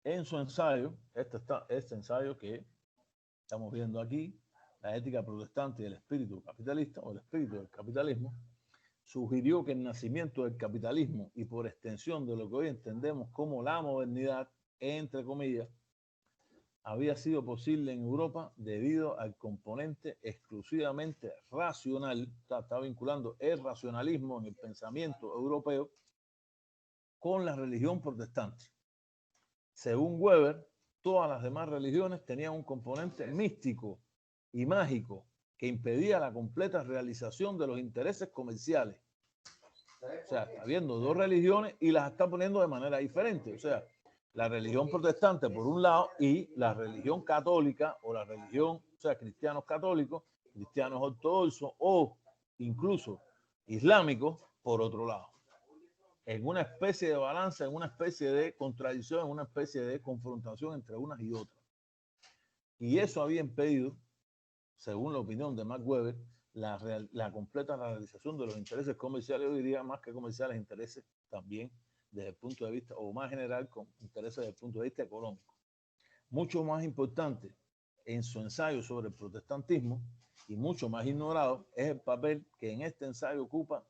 En su ensayo, este ensayo que estamos viendo aquí, la ética protestante y el espíritu capitalista, o el espíritu del capitalismo, sugirió que el nacimiento del capitalismo y por extensión de lo que hoy entendemos como la modernidad, entre comillas, había sido posible en Europa debido al componente exclusivamente racional. Está vinculando el racionalismo en el pensamiento europeo con la religión protestante. Según Weber, todas las demás religiones tenían un componente místico y mágico que impedía la completa realización de los intereses comerciales. O sea, está viendo dos religiones y las está poniendo de manera diferente. O sea, la religión protestante por un lado y la religión católica o la religión, o sea, cristianos católicos, cristianos ortodoxos o incluso islámicos por otro lado. En una especie de balanza, en una especie de contradicción, en una especie de confrontación entre unas y otras. Y eso había impedido, según la opinión de Max Weber, la completa realización de los intereses comerciales, yo diría más que comerciales, intereses también desde el punto de vista, o más general, con intereses desde el punto de vista económico. Mucho más importante en su ensayo sobre el protestantismo y mucho más ignorado es el papel que en este ensayo ocupa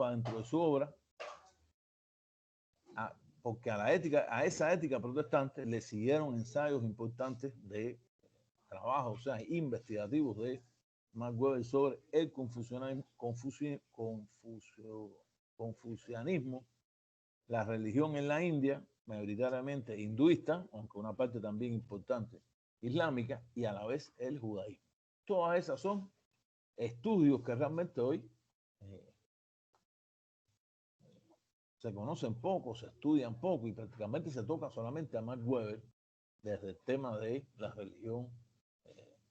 dentro de su obra, porque a esa ética protestante le siguieron ensayos importantes de trabajo, o sea, investigativos de Max Weber sobre el confucianismo, la religión en la India, mayoritariamente hinduista, aunque una parte también importante islámica, y a la vez el judaísmo. Todas esas son estudios que realmente hoy se conocen poco, se estudian poco y prácticamente se toca solamente a Max Weber desde el tema de la religión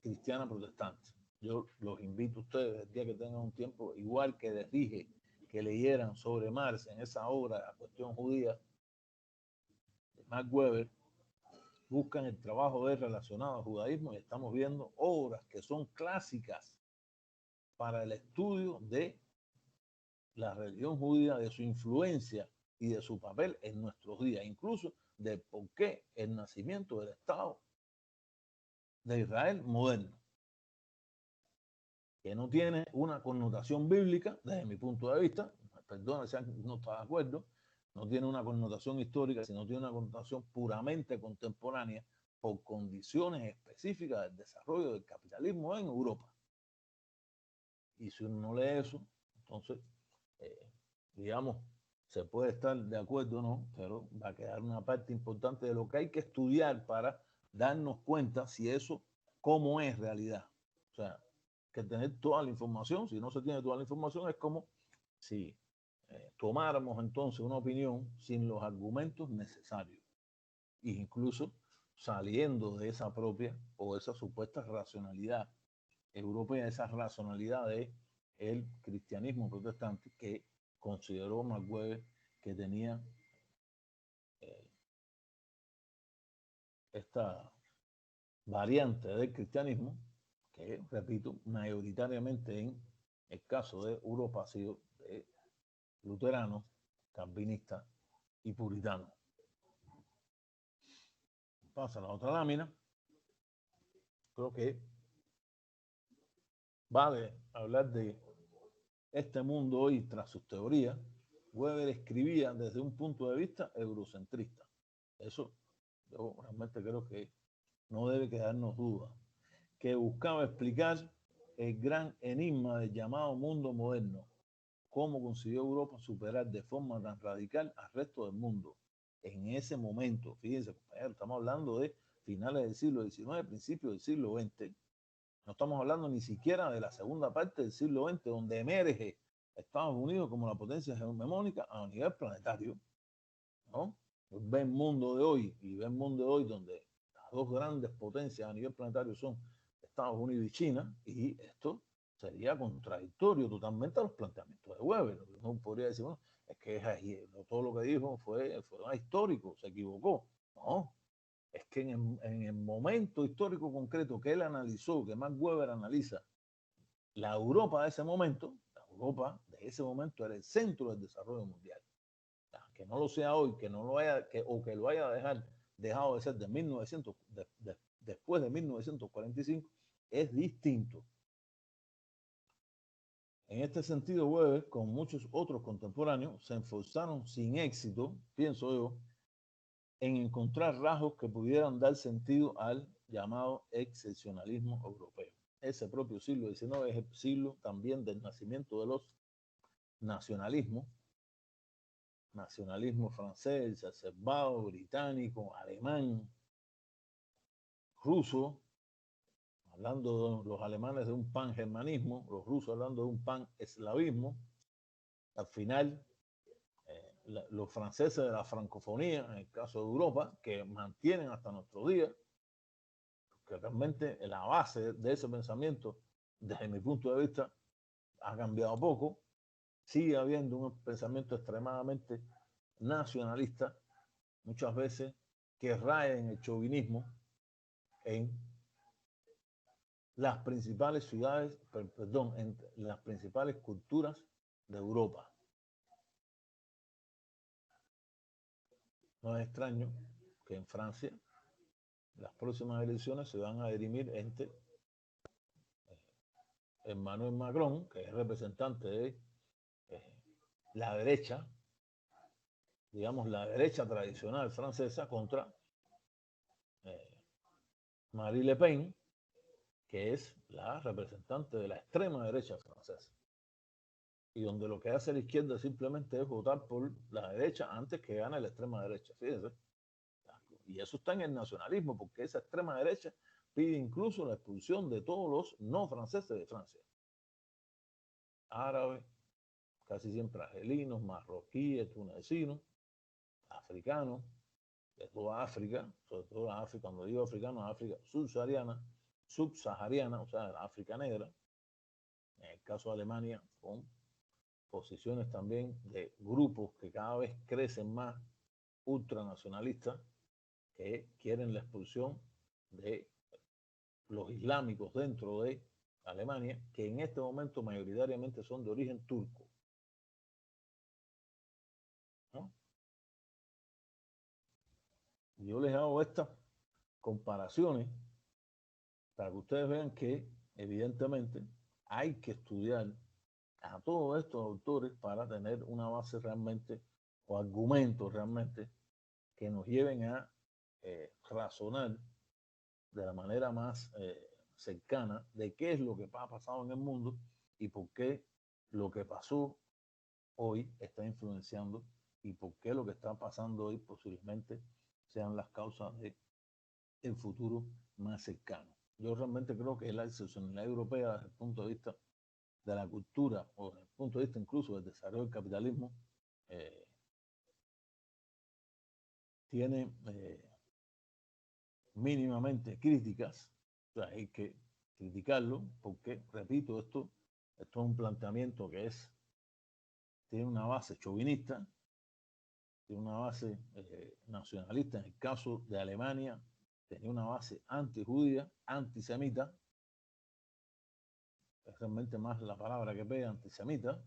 cristiana protestante. Yo los invito a ustedes, el día que tengan un tiempo, igual que les dije, que leyeran sobre Marx en esa obra, La cuestión judía, de Max Weber, buscan el trabajo de relacionado al judaísmo y estamos viendo obras que son clásicas para el estudio de la religión judía, de su influencia y de su papel en nuestros días, incluso de por qué el nacimiento del Estado de Israel moderno, que no tiene una connotación bíblica, desde mi punto de vista, perdona si no está de acuerdo, no tiene una connotación histórica, sino tiene una connotación puramente contemporánea por condiciones específicas del desarrollo del capitalismo en Europa. Y si uno no lee eso, entonces, digamos, se puede estar de acuerdo o no, pero va a quedar una parte importante de lo que hay que estudiar para darnos cuenta si eso, cómo es realidad. O sea, que tener toda la información, si no se tiene toda la información, es como si tomáramos entonces una opinión sin los argumentos necesarios, e incluso saliendo de esa propia o esa supuesta racionalidad europea, esa racionalidad de el cristianismo protestante que consideró Max Weber que tenía esta variante del cristianismo que, repito, mayoritariamente en el caso de Europa ha sido de luteranos, calvinistas y puritanos. Pasa a la otra lámina. Creo que vale hablar de este mundo hoy tras sus teorías. Weber escribía desde un punto de vista eurocentrista. Eso yo realmente creo que no debe quedarnos duda. Que buscaba explicar el gran enigma del llamado mundo moderno. Cómo consiguió Europa superar de forma tan radical al resto del mundo. En ese momento, fíjense, estamos hablando de finales del siglo XIX, principios del siglo XX. No estamos hablando ni siquiera de la segunda parte del siglo XX, donde emerge Estados Unidos como la potencia hegemónica a nivel planetario, ¿no? Ve el mundo de hoy y ve el mundo de hoy donde las dos grandes potencias a nivel planetario son Estados Unidos y China, y esto sería contradictorio totalmente a los planteamientos de Weber. Uno podría decir, bueno, es que todo lo que dijo fue histórico, se equivocó. No, es que en el momento histórico concreto que él analizó, que Max Weber analiza, la Europa de ese momento, la Europa de ese momento era el centro del desarrollo mundial. Que no lo sea hoy, que no lo haya, o que lo haya dejado de ser después de 1945, es distinto. En este sentido, Weber, con muchos otros contemporáneos, se esforzaron sin éxito, pienso yo, en encontrar rasgos que pudieran dar sentido al llamado excepcionalismo europeo. Ese propio siglo XIX es el siglo también del nacimiento de los nacionalismos, nacionalismo francés, exacerbado, británico, alemán, ruso, hablando de los alemanes de un pan-germanismo, los rusos hablando de un pan-eslavismo. Al final, los franceses de la francofonía, en el caso de Europa, que mantienen hasta nuestros días, que realmente la base de ese pensamiento, desde mi punto de vista, ha cambiado poco. Sigue habiendo un pensamiento extremadamente nacionalista, muchas veces que raya en el chauvinismo en las principales ciudades, perdón, en las principales culturas de Europa. No es extraño que en Francia las próximas elecciones se van a dirimir entre Emmanuel Macron, que es representante de la derecha, digamos la derecha tradicional francesa, contra Marie Le Pen, que es la representante de la extrema derecha francesa. Y donde lo que hace la izquierda simplemente es votar por la derecha antes que gane la extrema derecha. Fíjense. Y eso está en el nacionalismo, porque esa extrema derecha pide incluso la expulsión de todos los no franceses de Francia. Árabes, casi siempre argelinos, marroquíes, tunecinos, africanos, de toda África, sobre todo la África, cuando digo africano, África subsahariana, o sea, la África negra, en el caso de Alemania, con posiciones también de grupos que cada vez crecen más ultranacionalistas, que quieren la expulsión de los islámicos dentro de Alemania, que en este momento mayoritariamente son de origen turco, ¿no? Yo les hago estas comparaciones para que ustedes vean que evidentemente hay que estudiar a todos estos autores para tener una base realmente o argumentos realmente que nos lleven a razonar de la manera más cercana de qué es lo que ha pasado en el mundo y por qué lo que pasó hoy está influenciando y por qué lo que está pasando hoy posiblemente sean las causas del futuro más cercano. Yo realmente creo que la excepcionalidad europea desde el punto de vista de la cultura o desde el punto de vista incluso del desarrollo del capitalismo tiene mínimamente críticas. O sea, hay que criticarlo porque, repito, esto es un planteamiento que tiene una base chauvinista, tiene una base nacionalista. En el caso de Alemania tenía una base antijudía, antisemita, es realmente más la palabra que pega, antisemita,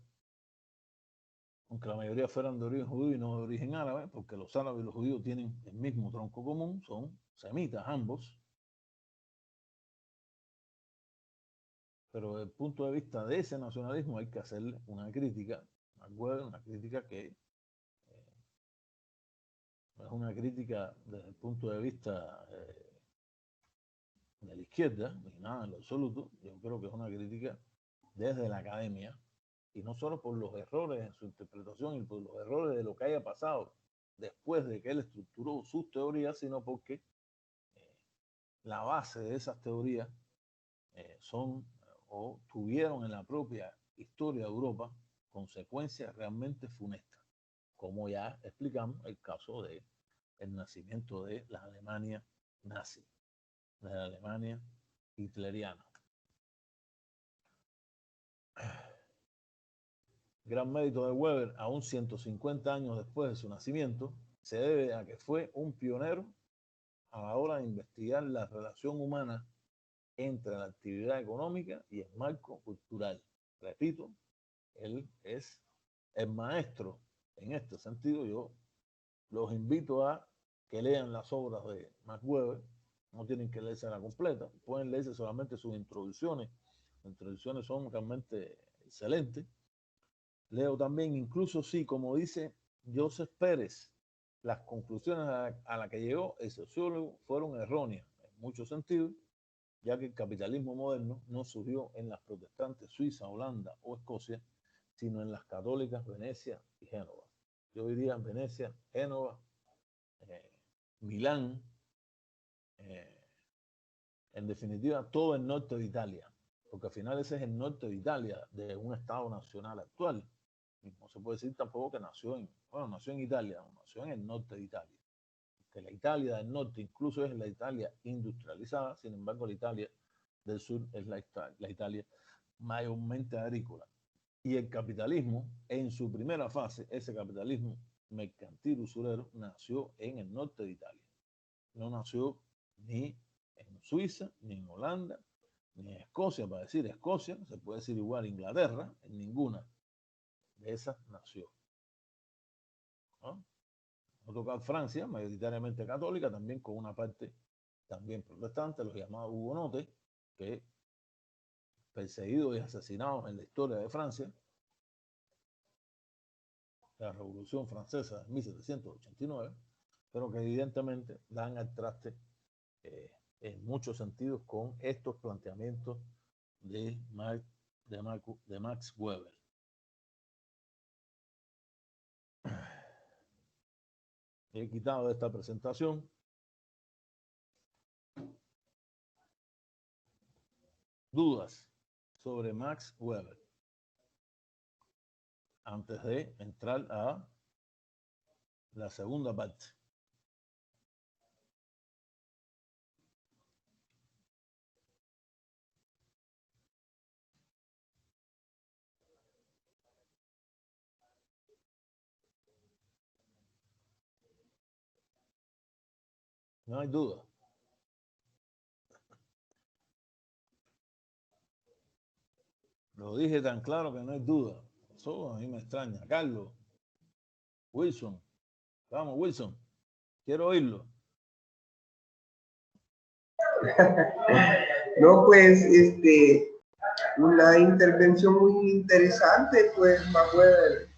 aunque la mayoría fueran de origen judío y no de origen árabe, porque los árabes y los judíos tienen el mismo tronco común, son semitas ambos. Pero desde el punto de vista de ese nacionalismo hay que hacerle una crítica, una crítica que no es una crítica desde el punto de vista de la izquierda, ni nada en lo absoluto. Yo creo que es una crítica desde la academia, y no solo por los errores en su interpretación y por los errores de lo que haya pasado después de que él estructuró sus teorías, sino porque la base de esas teorías son o tuvieron en la propia historia de Europa consecuencias realmente funestas, como ya explicamos el caso del nacimiento de la Alemania nazi, de la Alemania hitleriana. Gran mérito de Weber, aún 150 años después de su nacimiento, se debe a que fue un pionero a la hora de investigar la relación humana entre la actividad económica y el marco cultural. Repito, él es el maestro en este sentido. Yo los invito a que lean las obras de Max Weber. No tienen que leerse la completa, pueden leerse solamente sus introducciones. Las introducciones son realmente excelentes. Leo también, incluso sí, como dice Joseph Pérez, las conclusiones a las que llegó el sociólogo fueron erróneas en muchos sentidos, ya que el capitalismo moderno no surgió en las protestantes Suiza, Holanda o Escocia, sino en las católicas Venecia y Génova. Yo diría Venecia, Génova, Milán, en definitiva todo el norte de Italia, porque al final ese es el norte de Italia, de un Estado nacional actual. No se puede decir tampoco que nació en Italia, nació en el norte de Italia. Que la Italia del norte incluso es la Italia industrializada, sin embargo la Italia del sur es la Italia mayormente agrícola. Y el capitalismo, en su primera fase, ese capitalismo mercantil usurero, nació en el norte de Italia. No nació ni en Suiza, ni en Holanda, ni en Escocia. Para decir Escocia, se puede decir igual Inglaterra, en ninguna de esas nació. ¿No? No toca Francia, mayoritariamente católica, también con una parte también protestante, los llamados hugonotes, que perseguidos y asesinados en la historia de Francia, la Revolución Francesa de 1789, pero que evidentemente dan al traste en muchos sentidos con estos planteamientos de Max Weber. He quitado de esta presentación dudas sobre Max Weber antes de entrar a la segunda parte. No hay duda. Lo dije tan claro que no hay duda. Eso a mí me extraña. Carlos, Wilson, vamos, Wilson, quiero oírlo. No, pues, una intervención muy interesante, pues Max Weber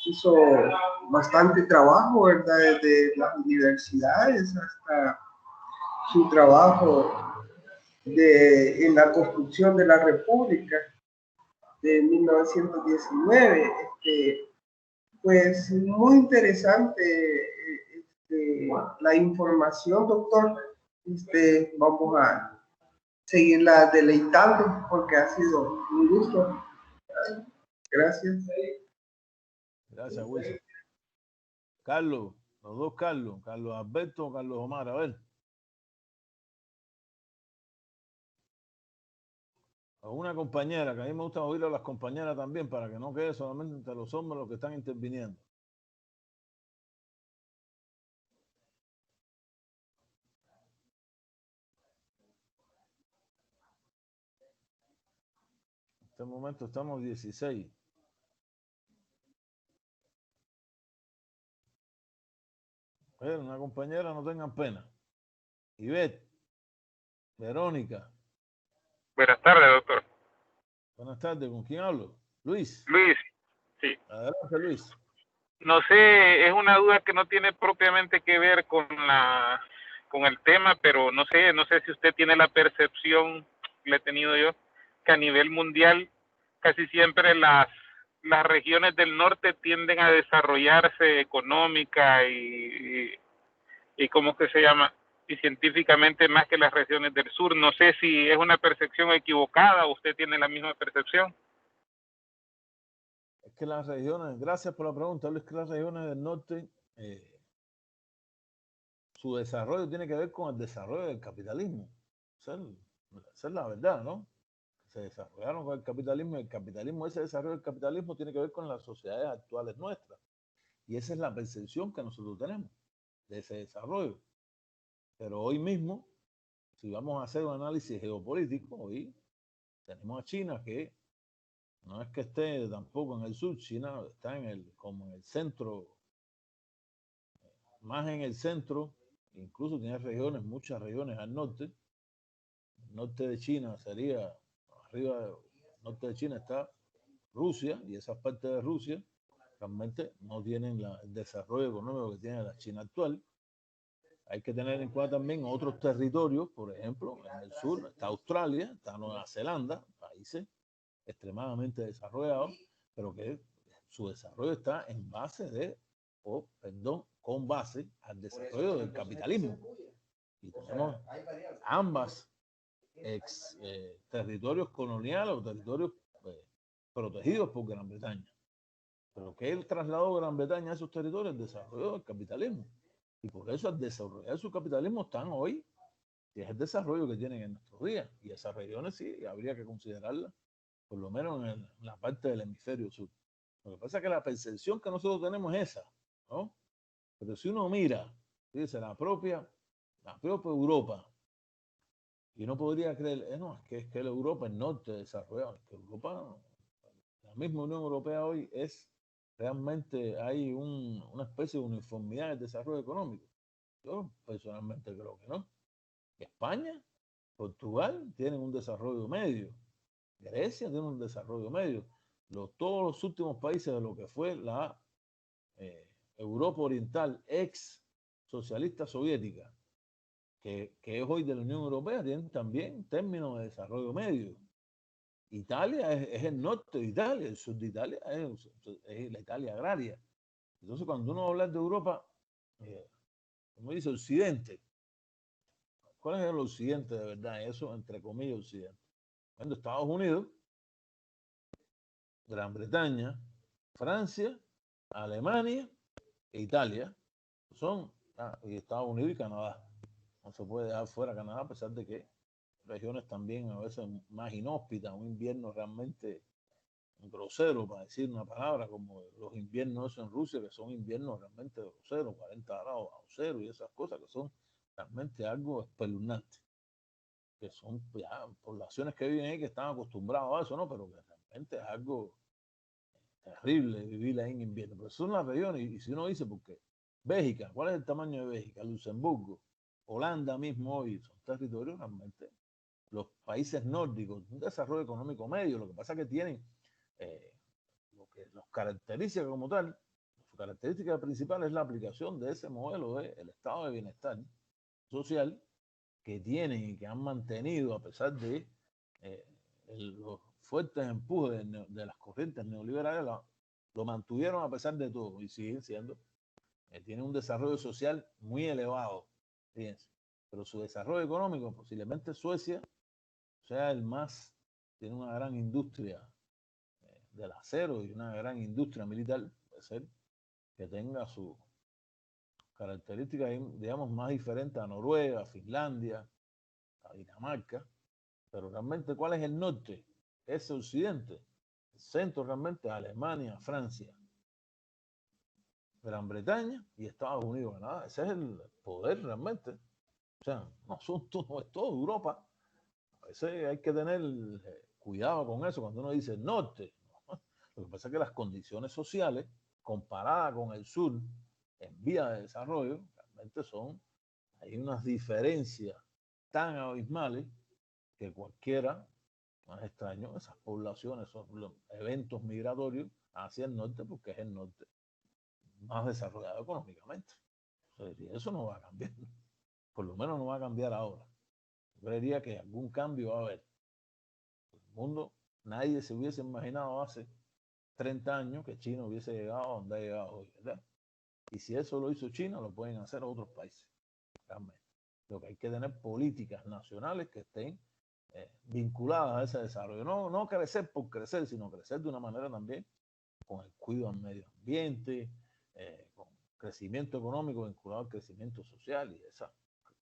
hizo bastante trabajo, ¿verdad? Desde las universidades hasta su trabajo en la construcción de la República. de 1919. Pues muy interesante la información, doctor. Vamos a seguirla deleitando porque ha sido un gusto. Gracias. Gracias, Wilson. Carlos, los dos Carlos Alberto o Carlos Omar, a ver. A una compañera, que a mí me gusta oír a las compañeras también, para que no quede solamente entre los hombres los que están interviniendo. En este momento estamos 16. Una compañera, no tengan pena. Ivette, Verónica. Buenas tardes, doctor. Buenas tardes, ¿con quién hablo? Luis. Luis, sí. Adelante, Luis. No sé, es una duda que no tiene propiamente que ver con el tema, pero no sé si usted tiene la percepción, la he tenido yo, que a nivel mundial casi siempre las regiones del norte tienden a desarrollarse económica y ¿cómo que se llama? Y científicamente más que las regiones del sur. No sé si es una percepción equivocada o usted tiene la misma percepción. Es que las regiones, gracias por la pregunta, es que las regiones del norte, su desarrollo tiene que ver con el desarrollo del capitalismo. Esa es la verdad, ¿no? Se desarrollaron con el capitalismo y el capitalismo, ese desarrollo del capitalismo tiene que ver con las sociedades actuales nuestras. Y esa es la percepción que nosotros tenemos de ese desarrollo. Pero hoy mismo, si vamos a hacer un análisis geopolítico, hoy tenemos a China que no es que esté tampoco en el sur, China está como en el centro, más en el centro, incluso tiene regiones, muchas regiones al norte. El norte de China sería, arriba del norte de China está Rusia, y esas partes de Rusia realmente no tienen el desarrollo económico que tiene la China actual. Hay que tener en cuenta también otros territorios, por ejemplo, en el sur está Australia, está Nueva Zelanda, países extremadamente desarrollados, pero que su desarrollo está en base con base al desarrollo del capitalismo. Y tenemos ambas territorios coloniales o territorios protegidos por Gran Bretaña. Pero que él trasladó Gran Bretaña a esos territorios, el desarrollo del capitalismo. Y por eso al desarrollar su capitalismo están hoy, y es el desarrollo que tienen en nuestros días. Y esas regiones sí habría que considerarlas, por lo menos en la parte del hemisferio sur. Lo que pasa es que la percepción que nosotros tenemos es esa, ¿no? Pero si uno mira, dice, la propia Europa, y no podría creer, no, es que la Europa es norte desarrollado, es que Europa, la misma Unión Europea hoy es realmente, hay una especie de uniformidad en el desarrollo económico. Yo personalmente creo que no. España, Portugal tienen un desarrollo medio, Grecia tiene un desarrollo medio. Todos los últimos países de lo que fue la Europa Oriental, ex socialista soviética, que es hoy de la Unión Europea, tienen también términos de desarrollo medio. Italia es el norte de Italia, el sur de Italia es la Italia agraria. Entonces, cuando uno habla de Europa, como dice Occidente, ¿cuál es el Occidente de verdad? Eso, entre comillas, Occidente. Cuando Estados Unidos, Gran Bretaña, Francia, Alemania e Italia y Estados Unidos y Canadá. No se puede dejar fuera Canadá, a pesar de que regiones también a veces más inhóspitas, un invierno realmente grosero, para decir una palabra, como los inviernos en Rusia, que son inviernos realmente groseros, 40 grados bajo cero y esas cosas que son realmente algo espeluznante. Que son ya poblaciones que viven ahí que están acostumbrados a eso, ¿no? Pero que realmente es algo terrible vivir ahí en invierno. Pero son las regiones, y si uno dice, ¿por qué? Bélgica, ¿cuál es el tamaño de Bélgica? Luxemburgo, Holanda mismo hoy, son territorios realmente, los países nórdicos, un desarrollo económico medio. Lo que pasa es que tienen lo que los caracteriza como tal, su característica principal es la aplicación de ese modelo del estado de bienestar social que tienen y que han mantenido a pesar de los fuertes empujes de las corrientes neoliberales lo mantuvieron a pesar de todo y siguen siendo. Tiene un desarrollo social muy elevado, fíjense, pero su desarrollo económico, posiblemente Suecia sea el más, tiene una gran industria del acero y una gran industria militar, puede ser que tenga su características, digamos, más diferentes a Noruega, a Finlandia, a Dinamarca, pero realmente, ¿cuál es el norte? Es el occidente. El centro realmente es Alemania, Francia, Gran Bretaña y Estados Unidos. Nada, ese es el poder realmente. O sea, no es todo Europa. A veces hay que tener cuidado con eso cuando uno dice norte. Lo que pasa es que las condiciones sociales, comparadas con el sur, en vía de desarrollo, realmente hay unas diferencias tan abismales que cualquiera, no es extraño, esas poblaciones, esos eventos migratorios hacia el norte, porque es el norte más desarrollado económicamente. O sea, eso no va a cambiar, por lo menos no va a cambiar ahora. Yo creería que algún cambio va a haber. El mundo, nadie se hubiese imaginado hace 30 años que China hubiese llegado a donde ha llegado hoy, ¿verdad? Y si eso lo hizo China, lo pueden hacer otros países. Realmente. Lo que hay que tener políticas nacionales que estén vinculadas a ese desarrollo. No crecer por crecer, sino crecer de una manera también con el cuidado al medio ambiente, con crecimiento económico vinculado al crecimiento social y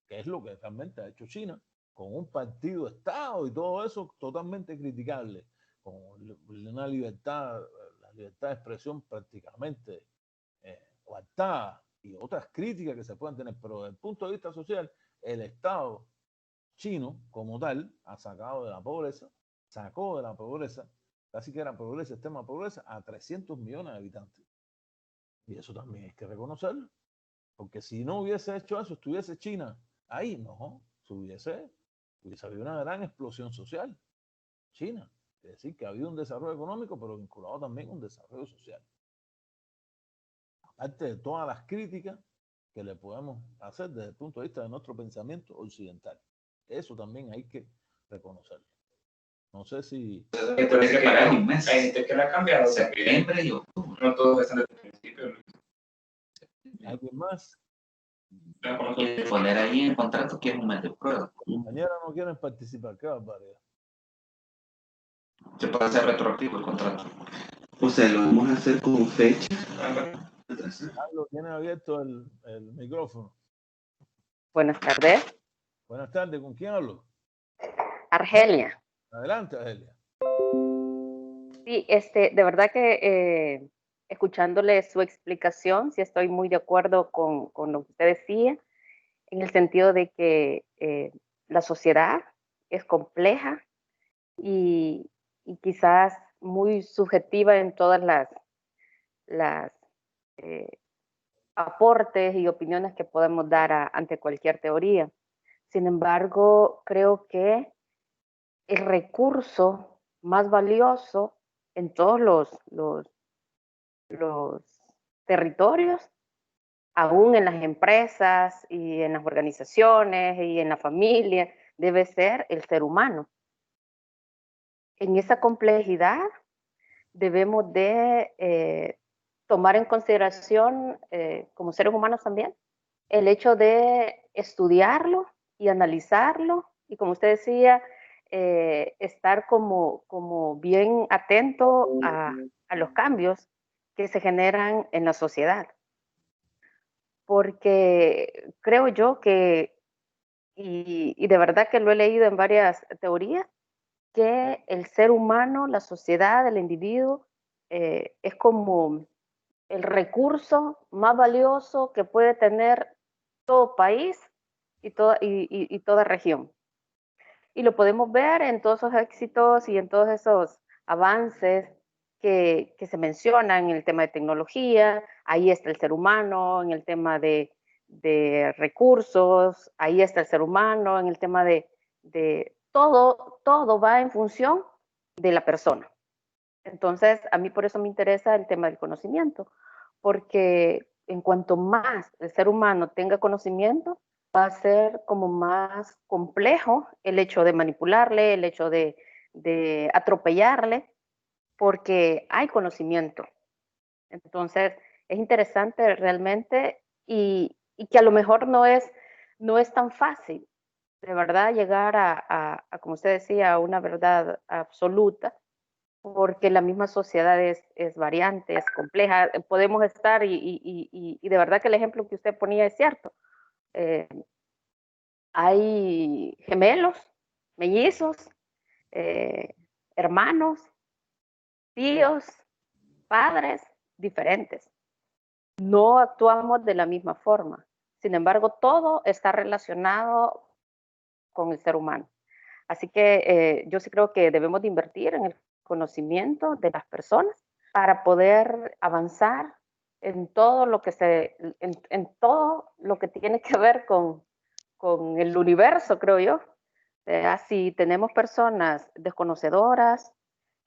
que es lo que realmente ha hecho China, con un partido Estado y todo eso totalmente criticable, con una libertad, la libertad de expresión prácticamente coartada y otras críticas que se pueden tener, pero desde el punto de vista social, el Estado chino como tal ha sacado de la pobreza, sacó de la pobreza, casi que era pobreza, extrema pobreza, a 300 millones de habitantes. Y eso también hay que reconocerlo, porque si no hubiese hecho eso, estuviese China ahí, no, hubiese habido una gran explosión social. China, es decir, que ha habido un desarrollo económico, pero vinculado también a un desarrollo social. Aparte de todas las críticas que le podemos hacer desde el punto de vista de nuestro pensamiento occidental. Eso también hay que reconocerlo. No sé si... Hay gente que la ha cambiado. Septiembre y octubre. No todos están desde el principio. ¿Alguien más? Poner ahí en el contrato que es un mes de prueba. Compañeros no quieren participar. Qué barbaridad. Se puede hacer retroactivo el contrato. O sea, lo vamos a hacer con fecha. Carlos, tiene abierto el micrófono. Buenas tardes. Buenas tardes, ¿con quién hablo? Argelia. Adelante, Argelia. Sí, de verdad que escuchándole su explicación, sí estoy muy de acuerdo con lo que usted decía, en el sentido de que la sociedad es compleja y quizás muy subjetiva en todas las aportes y opiniones que podemos dar ante cualquier teoría. Sin embargo, creo que el recurso más valioso en todos los territorios, aún en las empresas y en las organizaciones y en la familia, debe ser el ser humano. En esa complejidad debemos de tomar en consideración, como seres humanos también, el hecho de estudiarlo y analizarlo y, como usted decía, estar como bien atento a los cambios que se generan en la sociedad. Porque creo yo que, y de verdad que lo he leído en varias teorías, que el ser humano, la sociedad, el individuo, es como el recurso más valioso que puede tener todo país y toda región. Y lo podemos ver en todos esos éxitos y en todos esos avances que se mencionan en el tema de tecnología. Ahí está el ser humano, en el tema de recursos, ahí está el ser humano, en el tema de todo va en función de la persona. Entonces, a mí por eso me interesa el tema del conocimiento, porque en cuanto más el ser humano tenga conocimiento, va a ser como más complejo el hecho de manipularle, el hecho de de atropellarle, porque hay conocimiento. Entonces, es interesante realmente y que a lo mejor no es tan fácil, de verdad, llegar a, como usted decía, a una verdad absoluta, porque la misma sociedad es variante, es compleja. Podemos estar, y de verdad que el ejemplo que usted ponía es cierto. Hay gemelos, mellizos, hermanos, tíos, padres diferentes. No actuamos de la misma forma. Sin embargo, todo está relacionado con el ser humano. Así que yo sí creo que debemos de invertir en el conocimiento de las personas para poder avanzar en todo lo que en todo lo que tiene que ver con el universo, creo yo. Si tenemos personas desconocedoras,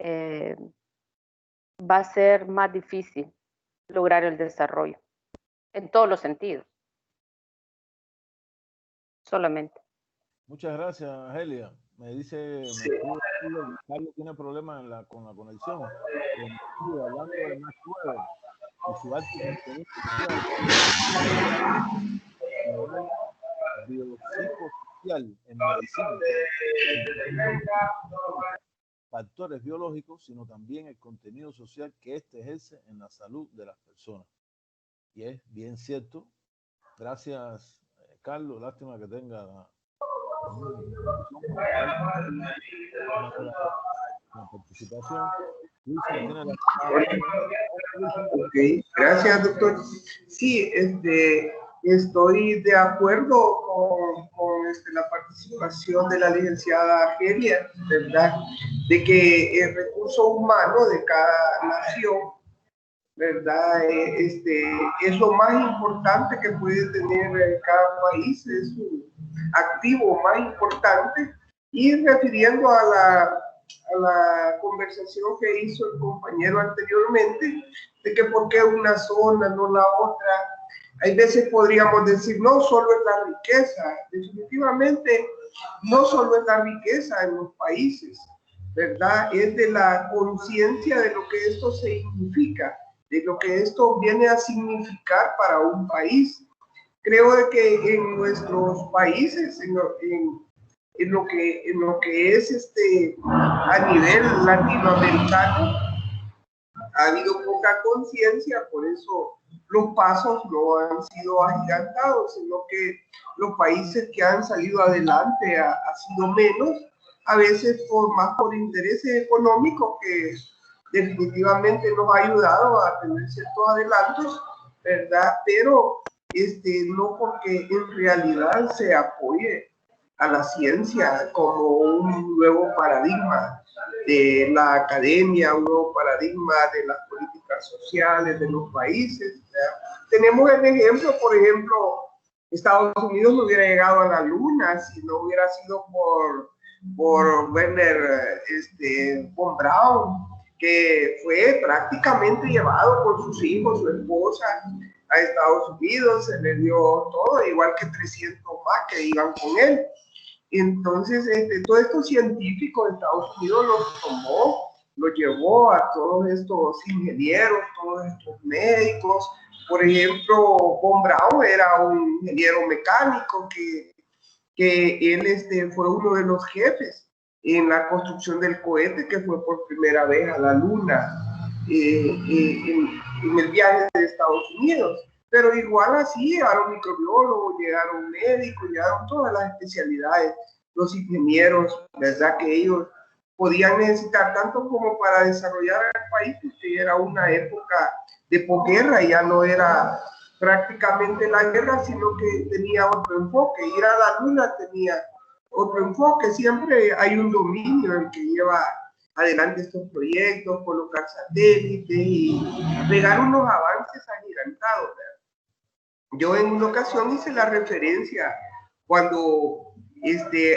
va a ser más difícil lograr el desarrollo en todos los sentidos. Solamente. Muchas gracias, Angelia. Me dice, Sí. Carlos tiene problemas con la conexión. Hablando de Max Weber y su alto contenido biopsicosocial en medicina, factores biológicos, sino también el contenido social que éste ejerce en la salud de las personas. Y es bien cierto. Gracias, Carlos. Lástima que tenga la participación. Ok, gracias, doctor. Sí, estoy de acuerdo con la participación de la licenciada Argelia, ¿verdad? De que el recurso humano de cada nación, ¿verdad? Es lo más importante que puede tener cada país, es su activo más importante. Y refiriendo a la conversación que hizo el compañero anteriormente, de que por qué una zona, no la otra, hay veces podríamos decir, no solo es la riqueza, definitivamente no solo es la riqueza en los países, ¿verdad? Es de la conciencia de lo que esto significa, de lo que esto viene a significar para un país. Creo de que en nuestros países, en lo que es a nivel latinoamericano, ha habido poca conciencia, por eso los pasos no han sido agigantados, sino que los países que han salido adelante ha sido menos, a veces más por intereses económicos que definitivamente nos ha ayudado a tener ciertos adelantos, ¿verdad? Pero no porque en realidad se apoye a la ciencia como un nuevo paradigma de la academia, un nuevo paradigma de las políticas sociales de los países. Tenemos el ejemplo, por ejemplo, Estados Unidos no hubiera llegado a la Luna si no hubiera sido por Werner von Braun, que fue prácticamente llevado con sus hijos, su esposa, a Estados Unidos, se le dio todo, igual que 300 más que iban con él. Entonces, todos estos científicos de Estados Unidos los tomó, los llevó a todos estos ingenieros, todos estos médicos. Por ejemplo, von Braun era un ingeniero mecánico que él fue uno de los jefes en la construcción del cohete que fue por primera vez a la Luna en el viaje de Estados Unidos. Pero igual así llegaron microbiólogos, llegaron médicos, llegaron todas las especialidades, los ingenieros, ¿verdad? Que ellos podían necesitar tanto como para desarrollar el país, porque era una época de posguerra, ya no era prácticamente la guerra, sino que tenía otro enfoque. Ir a la Luna tenía otro enfoque. Siempre hay un dominio en que lleva adelante estos proyectos, colocar satélites y pegar unos avances agigantados, ¿verdad? Yo en una ocasión hice la referencia cuando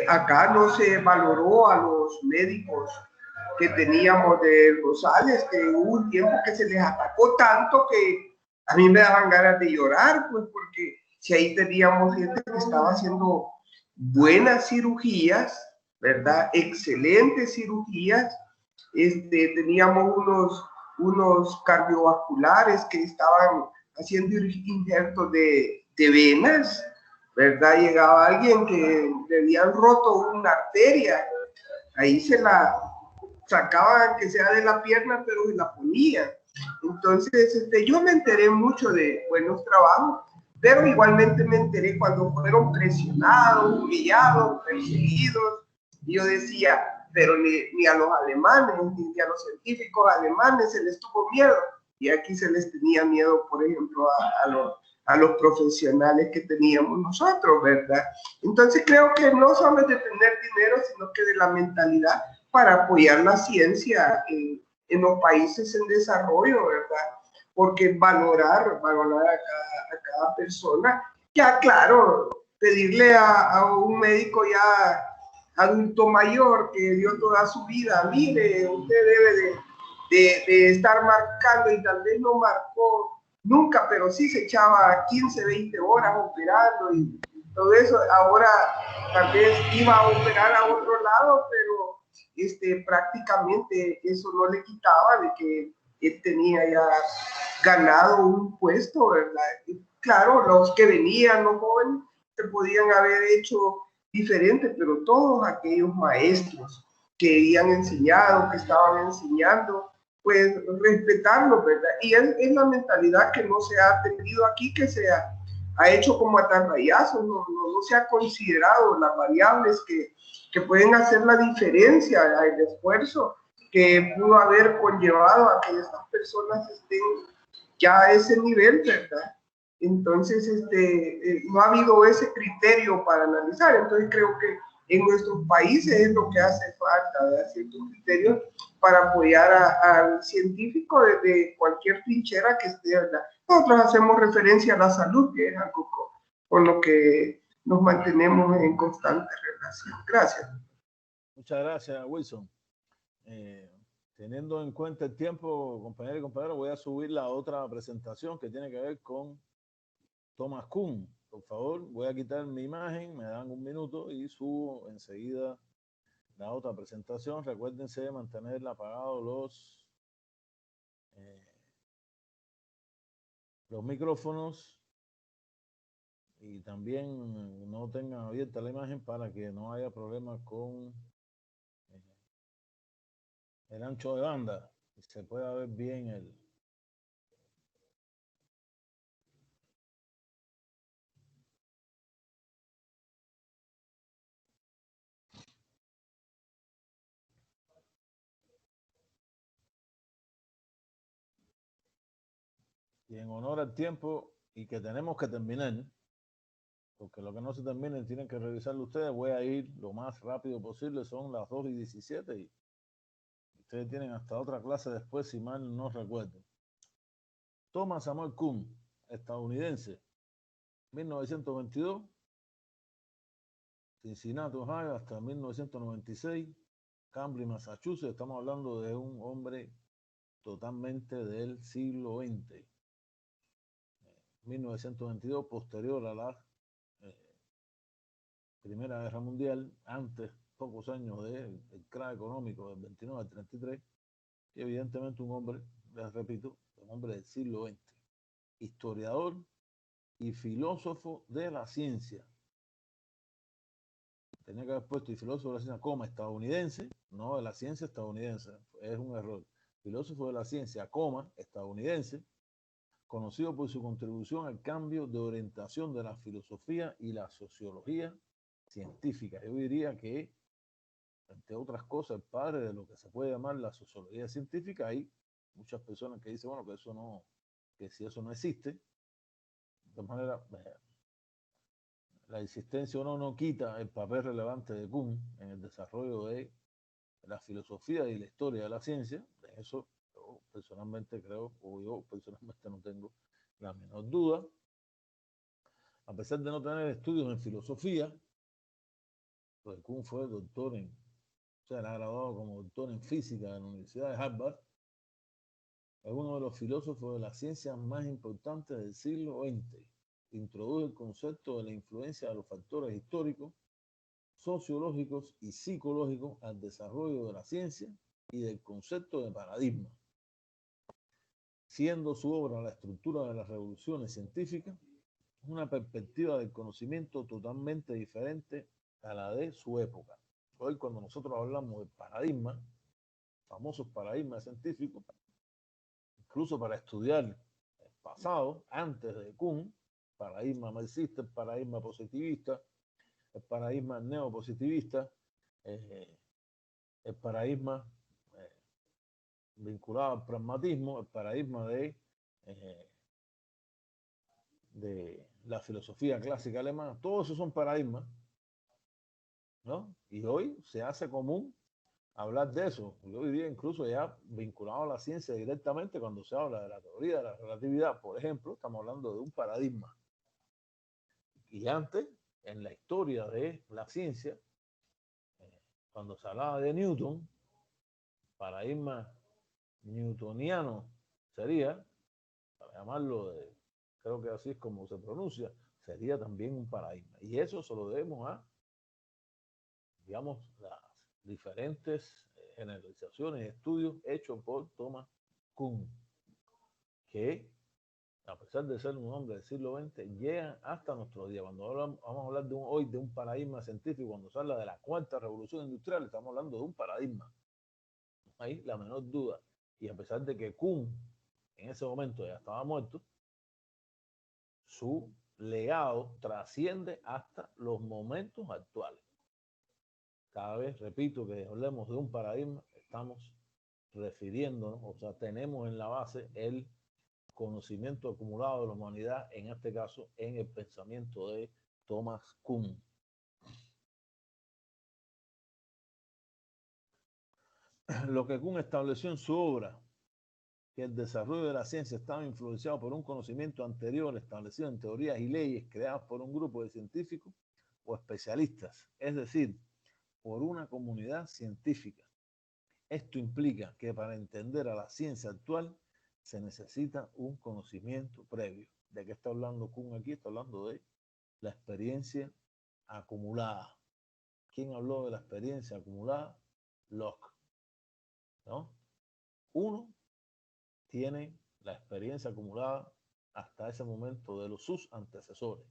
acá no se valoró a los médicos que teníamos de Rosales, que hubo un tiempo que se les atacó tanto que a mí me daban ganas de llorar, pues porque si ahí teníamos gente que estaba haciendo buenas cirugías, ¿verdad? Excelentes cirugías. Teníamos unos cardiovasculares que estaban haciendo injertos de venas, ¿verdad? Llegaba alguien que le habían roto una arteria, ahí se la sacaban que sea de la pierna, pero se la ponía. Entonces, yo me enteré mucho de buenos trabajos, pero igualmente me enteré cuando fueron presionados, humillados, perseguidos. Y yo decía, pero ni a los alemanes, ni a los científicos alemanes se les tuvo miedo. Y aquí se les tenía miedo, por ejemplo, a los profesionales que teníamos nosotros, ¿verdad? Entonces creo que no solo es de tener dinero, sino que de la mentalidad para apoyar la ciencia en los países en desarrollo, ¿verdad? Porque valorar a cada persona, ya claro, pedirle a un médico ya adulto mayor que dio toda su vida, mire, usted debe de estar marcando y tal vez no marcó nunca, pero sí se echaba 15, 20 horas operando y todo eso. Ahora tal vez iba a operar a otro lado, pero prácticamente eso no le quitaba de que él tenía ya ganado un puesto, ¿verdad? Y claro, los que venían, los jóvenes, se podían haber hecho diferente, pero todos aquellos maestros que habían enseñado, que estaban enseñando, pues respetarlo, ¿verdad? Y es la mentalidad que no se ha tenido aquí, que se ha hecho como atarrayazos, no se ha considerado las variables que pueden hacer la diferencia, el esfuerzo que pudo haber conllevado a que estas personas estén ya a ese nivel, ¿verdad? Entonces, no ha habido ese criterio para analizar. Entonces, creo que en nuestros países es lo que hace falta, ¿verdad? Ciertos criterios para apoyar al científico desde cualquier trinchera que esté, ¿verdad? Nosotros hacemos referencia a la salud, que es algo con lo que nos mantenemos en constante relación. Gracias. Muchas gracias, Wilson. Teniendo en cuenta el tiempo, compañero y compañero, voy a subir la otra presentación que tiene que ver con Thomas Kuhn. Por favor, voy a quitar mi imagen, me dan un minuto y subo enseguida la otra presentación. Recuérdense de mantener apagados los micrófonos y también no tengan abierta la imagen para que no haya problemas con el ancho de banda y se pueda ver bien el... Y en honor al tiempo y que tenemos que terminar, porque lo que no se termine tienen que revisarlo ustedes, voy a ir lo más rápido posible, son las 2:17 y ustedes tienen hasta otra clase después, si mal no recuerdo. Thomas Samuel Kuhn, estadounidense, 1922, Cincinnati, Ohio, hasta 1996, Cambridge, Massachusetts. Estamos hablando de un hombre totalmente del siglo XX. 1922, posterior a la Primera Guerra Mundial, antes, pocos años del crack económico del 29 al 33, y evidentemente un hombre, les repito, un hombre del siglo XX, historiador y filósofo de la ciencia. Tenía que haber puesto y filósofo de la ciencia, coma, estadounidense, no de la ciencia estadounidense, es un error. Filósofo de la ciencia, coma, estadounidense, conocido por su contribución al cambio de orientación de la filosofía y la sociología científica. Yo diría que, entre otras cosas, el padre de lo que se puede llamar la sociología científica. Hay muchas personas que dicen, bueno, que eso no, que si eso no existe, de todas maneras, la existencia o no quita el papel relevante de Kuhn en el desarrollo de la filosofía y la historia de la ciencia. De eso yo personalmente creo, o yo personalmente no tengo la menor duda. A pesar de no tener estudios en filosofía, pues Kuhn fue doctor en, o sea, era graduado como doctor en física en la Universidad de Harvard. Es uno de los filósofos de la ciencia más importantes del siglo XX. Introdujo el concepto de la influencia de los factores históricos sociológicos y psicológicos al desarrollo de la ciencia y del concepto de paradigma, siendo su obra La estructura de las revoluciones científicas una perspectiva del conocimiento totalmente diferente a la de su época. Hoy, cuando nosotros hablamos de paradigma, famosos paradigmas científicos, incluso para estudiar el pasado, antes de Kuhn, paradigma marxista, el paradigma positivista, el paradigma neopositivista, el paradigma vinculado al pragmatismo, el paradigma de la filosofía clásica alemana, todos esos son paradigmas, ¿no? Y hoy se hace común hablar de eso. Yo diría incluso ya vinculado a la ciencia directamente, cuando se habla de la teoría de la relatividad, por ejemplo, estamos hablando de un paradigma. Y antes, en la historia de la ciencia, cuando se hablaba de Newton, paradigma newtoniano sería, para llamarlo creo que así es como se pronuncia, sería también un paradigma. Y eso se lo debemos a, digamos, las diferentes generalizaciones y estudios hechos por Thomas Kuhn, que a pesar de ser un hombre del siglo XX, llegan hasta nuestro día. Cuando vamos a hablar hoy de un paradigma científico, cuando se habla de la cuarta revolución industrial, estamos hablando de un paradigma. No hay la menor duda. Y a pesar de que Kuhn en ese momento ya estaba muerto, su legado trasciende hasta los momentos actuales. Cada vez, repito, que hablemos de un paradigma, estamos refiriéndonos, o sea, tenemos en la base el conocimiento acumulado de la humanidad, en este caso, en el pensamiento de Thomas Kuhn. Lo que Kuhn estableció en su obra, que el desarrollo de la ciencia estaba influenciado por un conocimiento anterior establecido en teorías y leyes creadas por un grupo de científicos o especialistas, es decir, por una comunidad científica. Esto implica que para entender a la ciencia actual se necesita un conocimiento previo. ¿De qué está hablando Kuhn aquí? Está hablando de la experiencia acumulada. ¿Quién habló de la experiencia acumulada? Locke, ¿no? Uno tiene la experiencia acumulada hasta ese momento de sus antecesores.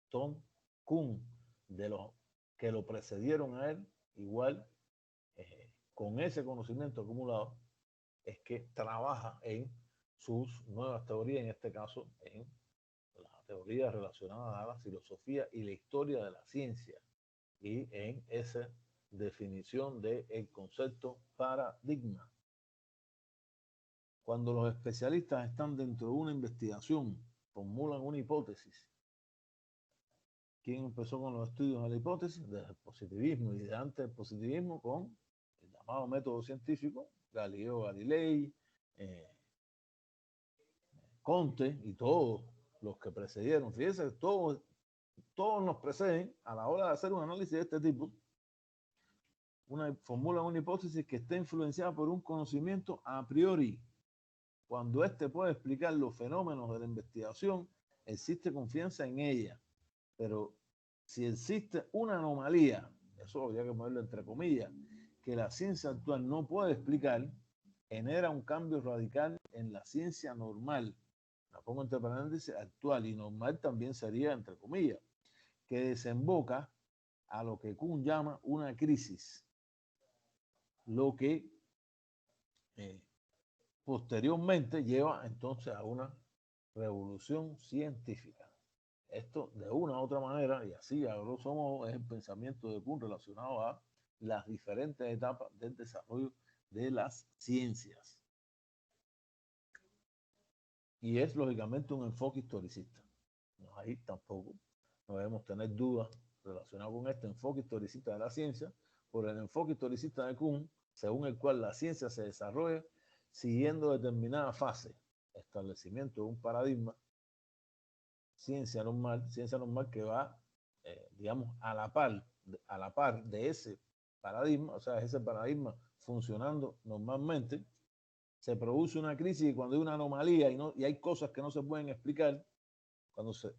Tom Kuhn, de los que lo precedieron a él, igual con ese conocimiento acumulado, es que trabaja en sus nuevas teorías, en este caso en la teoría relacionada a la filosofía y la historia de la ciencia, y en esa definición del concepto paradigma. Cuando los especialistas están dentro de una investigación, formulan una hipótesis. ¿Quién empezó con los estudios de la hipótesis? Desde el positivismo, y de antes del positivismo con el llamado método científico, Galileo Galilei, Comte y todos los que precedieron. Fíjense, todos nos preceden a la hora de hacer un análisis de este tipo. Formulan una hipótesis que está influenciada por un conocimiento a priori. Cuando éste puede explicar los fenómenos de la investigación, existe confianza en ella. Pero si existe una anomalía, eso habría que ponerlo entre comillas, que la ciencia actual no puede explicar, genera un cambio radical en la ciencia normal. La pongo entre paréntesis, actual, y normal también sería entre comillas, que desemboca a lo que Kuhn llama una crisis. Lo que posteriormente lleva entonces a una revolución científica. Esto de una u otra manera, y así a grosso modo, es el pensamiento de Kuhn relacionado a las diferentes etapas del desarrollo de las ciencias. Y es lógicamente un enfoque historicista. No, ahí tampoco no debemos tener dudas relacionadas con este enfoque historicista de la ciencia, por el enfoque historicista de Kuhn, según el cual la ciencia se desarrolla siguiendo determinada fase, establecimiento de un paradigma, ciencia normal que va, digamos, a la par de ese paradigma, o sea, ese paradigma funcionando normalmente, se produce una crisis y cuando hay una anomalía y hay cosas que no se pueden explicar,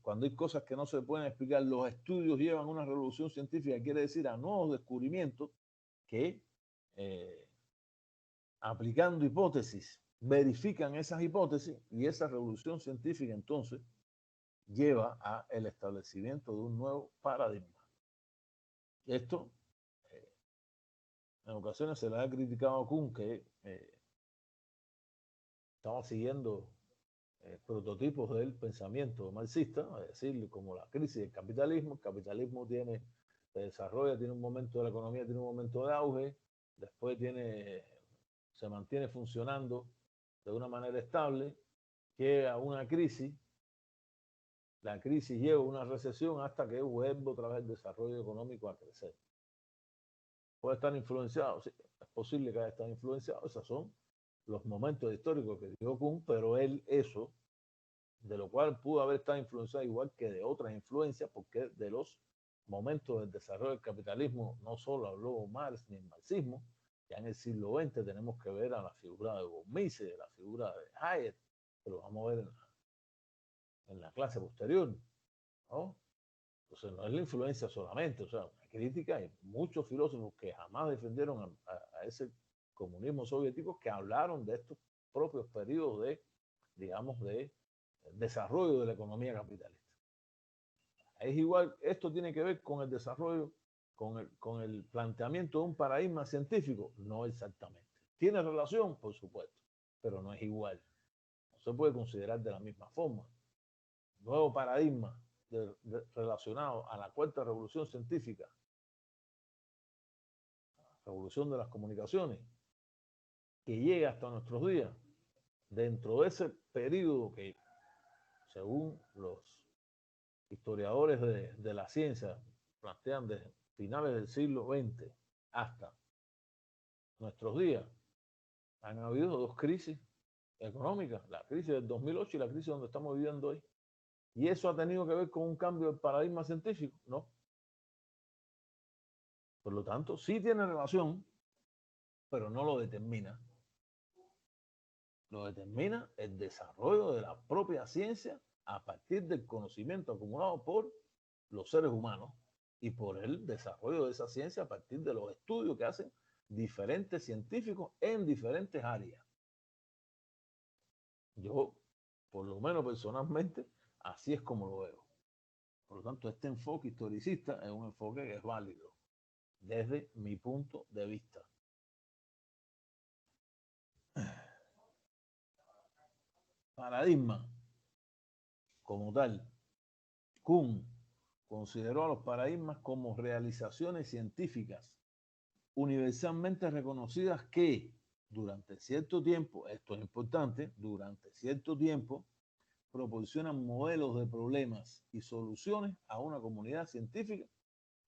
cuando hay cosas que no se pueden explicar, los estudios llevan una revolución científica, quiere decir a nuevos descubrimientos que aplicando hipótesis verifican esas hipótesis, y esa revolución científica entonces lleva a el establecimiento de un nuevo paradigma. Esto en ocasiones se le ha criticado a Kuhn que estaba siguiendo prototipos del pensamiento marxista, es decir, como la crisis del capitalismo. El capitalismo se desarrolla, tiene un momento de la economía, tiene un momento de auge, después se mantiene funcionando de una manera estable, llega a una crisis, la crisis lleva a una recesión hasta que vuelve otra vez el desarrollo económico a crecer. Puede estar influenciado, sí, es posible que haya estado influenciado, esos son los momentos históricos que dio Kuhn, pero él eso, de lo cual pudo haber estado influenciado igual que de otras influencias, porque de los momentos del desarrollo del capitalismo no solo habló Marx ni el marxismo. Ya en el siglo XX tenemos que ver a la figura de von Mises, la figura de Hayek, que lo vamos a ver en la clase posterior, ¿no? Entonces no es la influencia solamente, o sea, una crítica. Hay muchos filósofos que jamás defendieron a ese comunismo soviético, que hablaron de estos propios periodos de, digamos, de desarrollo de la economía capitalista. Es igual, esto tiene que ver con el desarrollo, con el planteamiento de un paradigma científico, no exactamente. ¿Tiene relación? Por supuesto, pero no es igual. No se puede considerar de la misma forma. Nuevo paradigma relacionado a la cuarta revolución científica, revolución de las comunicaciones, que llega hasta nuestros días, dentro de ese periodo que, según los historiadores de la ciencia, plantean desde finales del siglo XX hasta nuestros días, han habido dos crisis económicas, la crisis del 2008 y la crisis donde estamos viviendo hoy. ¿Y eso ha tenido que ver con un cambio del paradigma científico? No. Por lo tanto, sí tiene relación, pero no lo determina. Lo determina el desarrollo de la propia ciencia a partir del conocimiento acumulado por los seres humanos y por el desarrollo de esa ciencia a partir de los estudios que hacen diferentes científicos en diferentes áreas. Yo, por lo menos personalmente, así es como lo veo. Por lo tanto, este enfoque historicista es un enfoque que es válido desde mi punto de vista. Paradigma como tal. Kuhn consideró a los paradigmas como realizaciones científicas universalmente reconocidas que durante cierto tiempo, esto es importante, durante cierto tiempo proporcionan modelos de problemas y soluciones a una comunidad científica,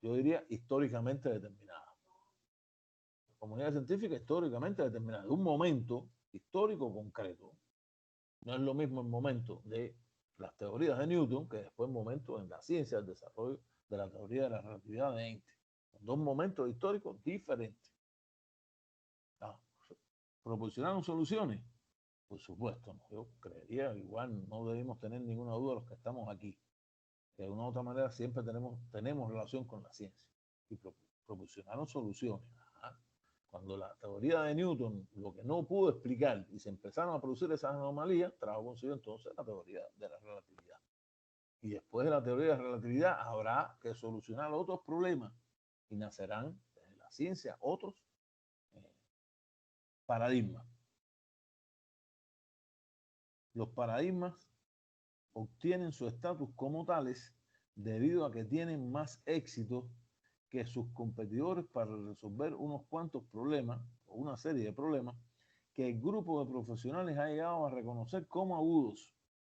yo diría históricamente determinada. La comunidad científica históricamente determinada, de un momento histórico concreto. No es lo mismo el momento de las teorías de Newton que después el momento en la ciencia, el desarrollo de la teoría de la relatividad de Einstein. Son dos momentos históricos diferentes. ¿Proporcionaron soluciones? Por supuesto, no. Yo creería, igual no debemos tener ninguna duda los que estamos aquí, que de una u otra manera siempre tenemos relación con la ciencia y proporcionaron soluciones. Cuando la teoría de Newton lo que no pudo explicar y se empezaron a producir esas anomalías, trajo consigo entonces la teoría de la relatividad. Y después de la teoría de la relatividad habrá que solucionar otros problemas y nacerán desde la ciencia otros paradigmas. Los paradigmas obtienen su estatus como tales debido a que tienen más éxito que sus competidores para resolver unos cuantos problemas o una serie de problemas que el grupo de profesionales ha llegado a reconocer como agudos.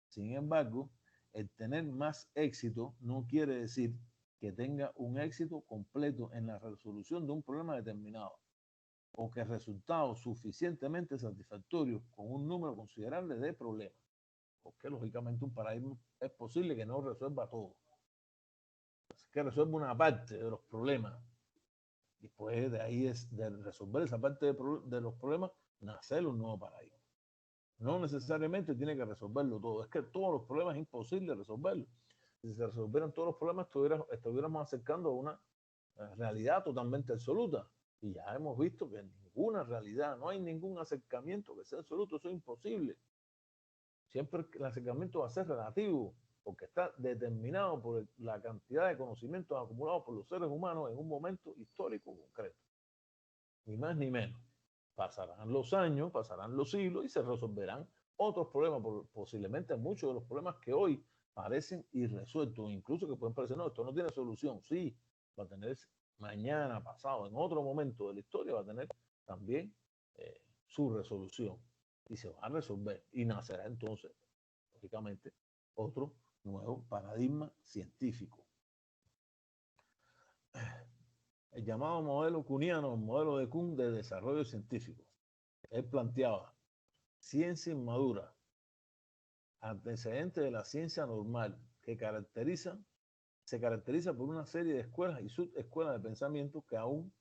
Sin embargo, el tener más éxito no quiere decir que tenga un éxito completo en la resolución de un problema determinado o que resultados suficientemente satisfactorios con un número considerable de problemas, porque lógicamente un paradigma es posible que no resuelva todo, que resuelva una parte de los problemas. Y después de ahí, de resolver esa parte de los problemas, nacer un nuevo paradigma. No necesariamente tiene que resolverlo todo. Es que todos los problemas es imposible resolverlos. Si se resolvieran todos los problemas, estuviéramos acercando a una realidad totalmente absoluta. Y ya hemos visto que ninguna realidad, no hay ningún acercamiento que sea absoluto, eso es imposible. Siempre el acercamiento va a ser relativo, porque está determinado por la cantidad de conocimientos acumulados por los seres humanos en un momento histórico concreto. Ni más ni menos. Pasarán los años, pasarán los siglos y se resolverán otros problemas, posiblemente muchos de los problemas que hoy parecen irresueltos, incluso que pueden parecer, no, esto no tiene solución. Sí, va a tener mañana, pasado, en otro momento de la historia, va a tener también su resolución y se va a resolver y nacerá entonces, lógicamente, otro nuevo paradigma científico. El llamado modelo kuhniano, el modelo de Kuhn de desarrollo científico. Él planteaba ciencia inmadura, antecedente de la ciencia normal, que se caracteriza por una serie de escuelas y subescuelas de pensamiento que aún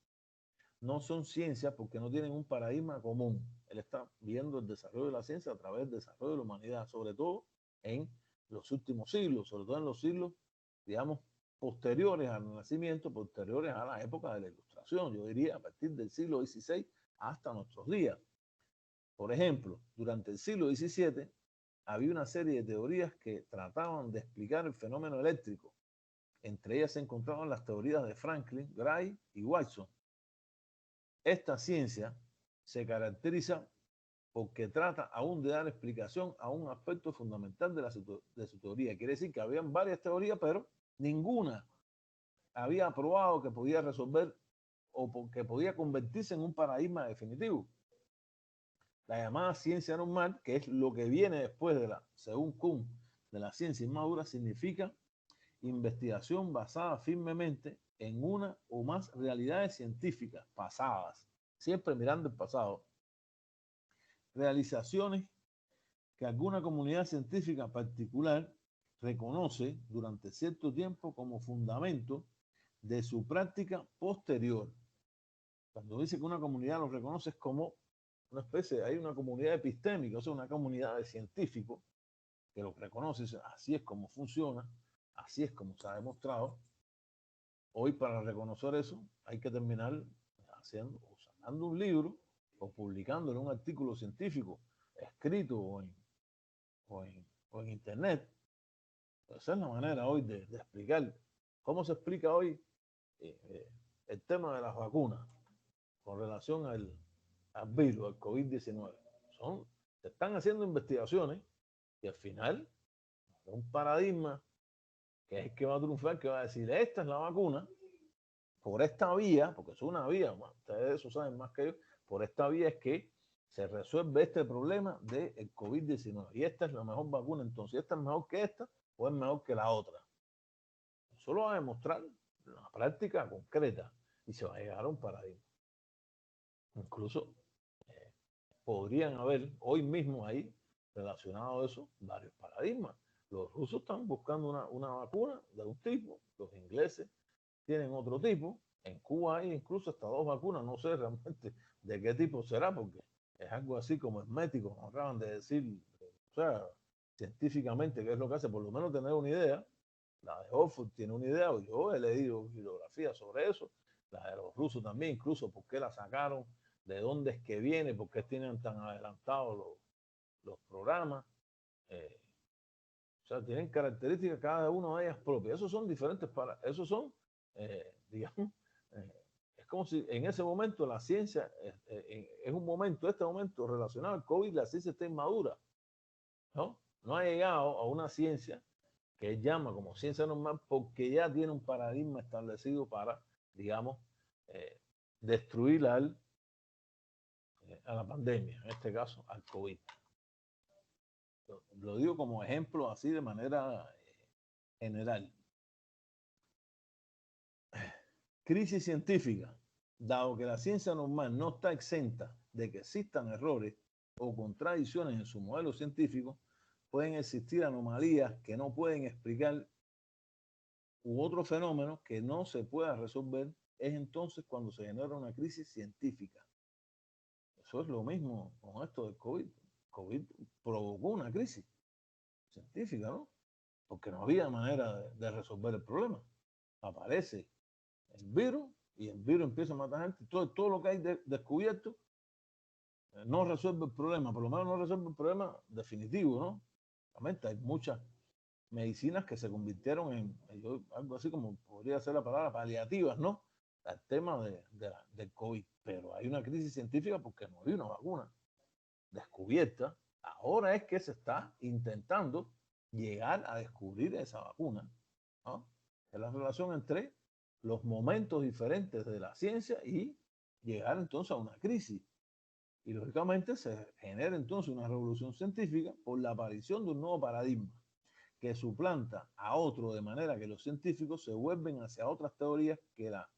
no son ciencias porque no tienen un paradigma común. Él está viendo el desarrollo de la ciencia a través del desarrollo de la humanidad, sobre todo en los últimos siglos, sobre todo en los siglos, digamos, posteriores al Renacimiento, posteriores a la época de la Ilustración, yo diría a partir del siglo XVI hasta nuestros días. Por ejemplo, durante el siglo XVII había una serie de teorías que trataban de explicar el fenómeno eléctrico. Entre ellas se encontraban las teorías de Franklin, Gray y Watson. Esta ciencia se caracteriza porque trata aún de dar explicación a un aspecto fundamental de su teoría. Quiere decir que habían varias teorías, pero ninguna había probado que podía resolver o que podía convertirse en un paradigma definitivo. La llamada ciencia normal, que es lo que viene después de según Kuhn, de la ciencia inmadura, significa investigación basada firmemente en una o más realidades científicas pasadas, siempre mirando el pasado. Realizaciones que alguna comunidad científica particular reconoce durante cierto tiempo como fundamento de su práctica posterior. Cuando dice que una comunidad lo reconoce es como una especie, hay una comunidad epistémica, o sea, una comunidad de científicos que lo reconoce, así es como funciona, así es como se ha demostrado. Hoy para reconocer eso hay que terminar haciendo, o sacando un libro o publicándolo en un artículo científico escrito o en internet. Esa es la manera hoy de explicar. ¿Cómo se explica hoy el tema de las vacunas con relación al virus, al COVID-19? Se están haciendo investigaciones y al final un paradigma que es el que va a triunfar, que va a decir, esta es la vacuna, por esta vía, porque es una vía, bueno, ustedes eso saben más que yo, por esta vía es que se resuelve este problema del COVID-19. Y esta es la mejor vacuna, entonces, ¿esta es mejor que esta o es mejor que la otra? Eso lo va a demostrar en la práctica concreta y se va a llegar a un paradigma. Incluso podrían haber hoy mismo ahí relacionado a eso varios paradigmas. Los rusos están buscando una vacuna de un tipo, los ingleses tienen otro tipo, en Cuba hay incluso hasta 2 vacunas, no sé realmente de qué tipo será, porque es algo así como hermético, como acaban de decir, o sea, científicamente qué es lo que hace, por lo menos tener una idea. La de Oxford tiene una idea, yo he leído bibliografía sobre eso, la de los rusos también, incluso por qué la sacaron, de dónde es que viene, por qué tienen tan adelantados los programas. O sea, tienen características cada una de ellas propias. Esos son diferentes esos son, digamos, es como si en ese momento la ciencia, es un momento, este momento relacionado al COVID, la ciencia está inmadura, ¿no? No ha llegado a una ciencia que él llama como ciencia normal porque ya tiene un paradigma establecido para, digamos, destruir a la pandemia, en este caso al COVID. Lo digo como ejemplo así de manera general. Crisis científica. Dado que la ciencia normal no está exenta de que existan errores o contradicciones en su modelo científico, pueden existir anomalías que no pueden explicar u otros fenómenos que no se pueda resolver. Es entonces cuando se genera una crisis científica. Eso es lo mismo con esto del COVID. COVID provocó una crisis científica, ¿no? Porque no había manera de resolver el problema. Aparece el virus y el virus empieza a matar gente. Todo lo que hay descubierto no resuelve el problema, por lo menos no resuelve el problema definitivo, ¿no? Realmente hay muchas medicinas que se convirtieron en algo así como podría ser la palabra paliativas, ¿no? Al tema del COVID. Pero hay una crisis científica porque no hay una vacuna descubierta. Ahora es que se está intentando llegar a descubrir esa vacuna, ¿no? Es la relación entre los momentos diferentes de la ciencia y llegar entonces a una crisis. Y lógicamente se genera entonces una revolución científica por la aparición de un nuevo paradigma que suplanta a otro de manera que los científicos se vuelven hacia otras teorías que la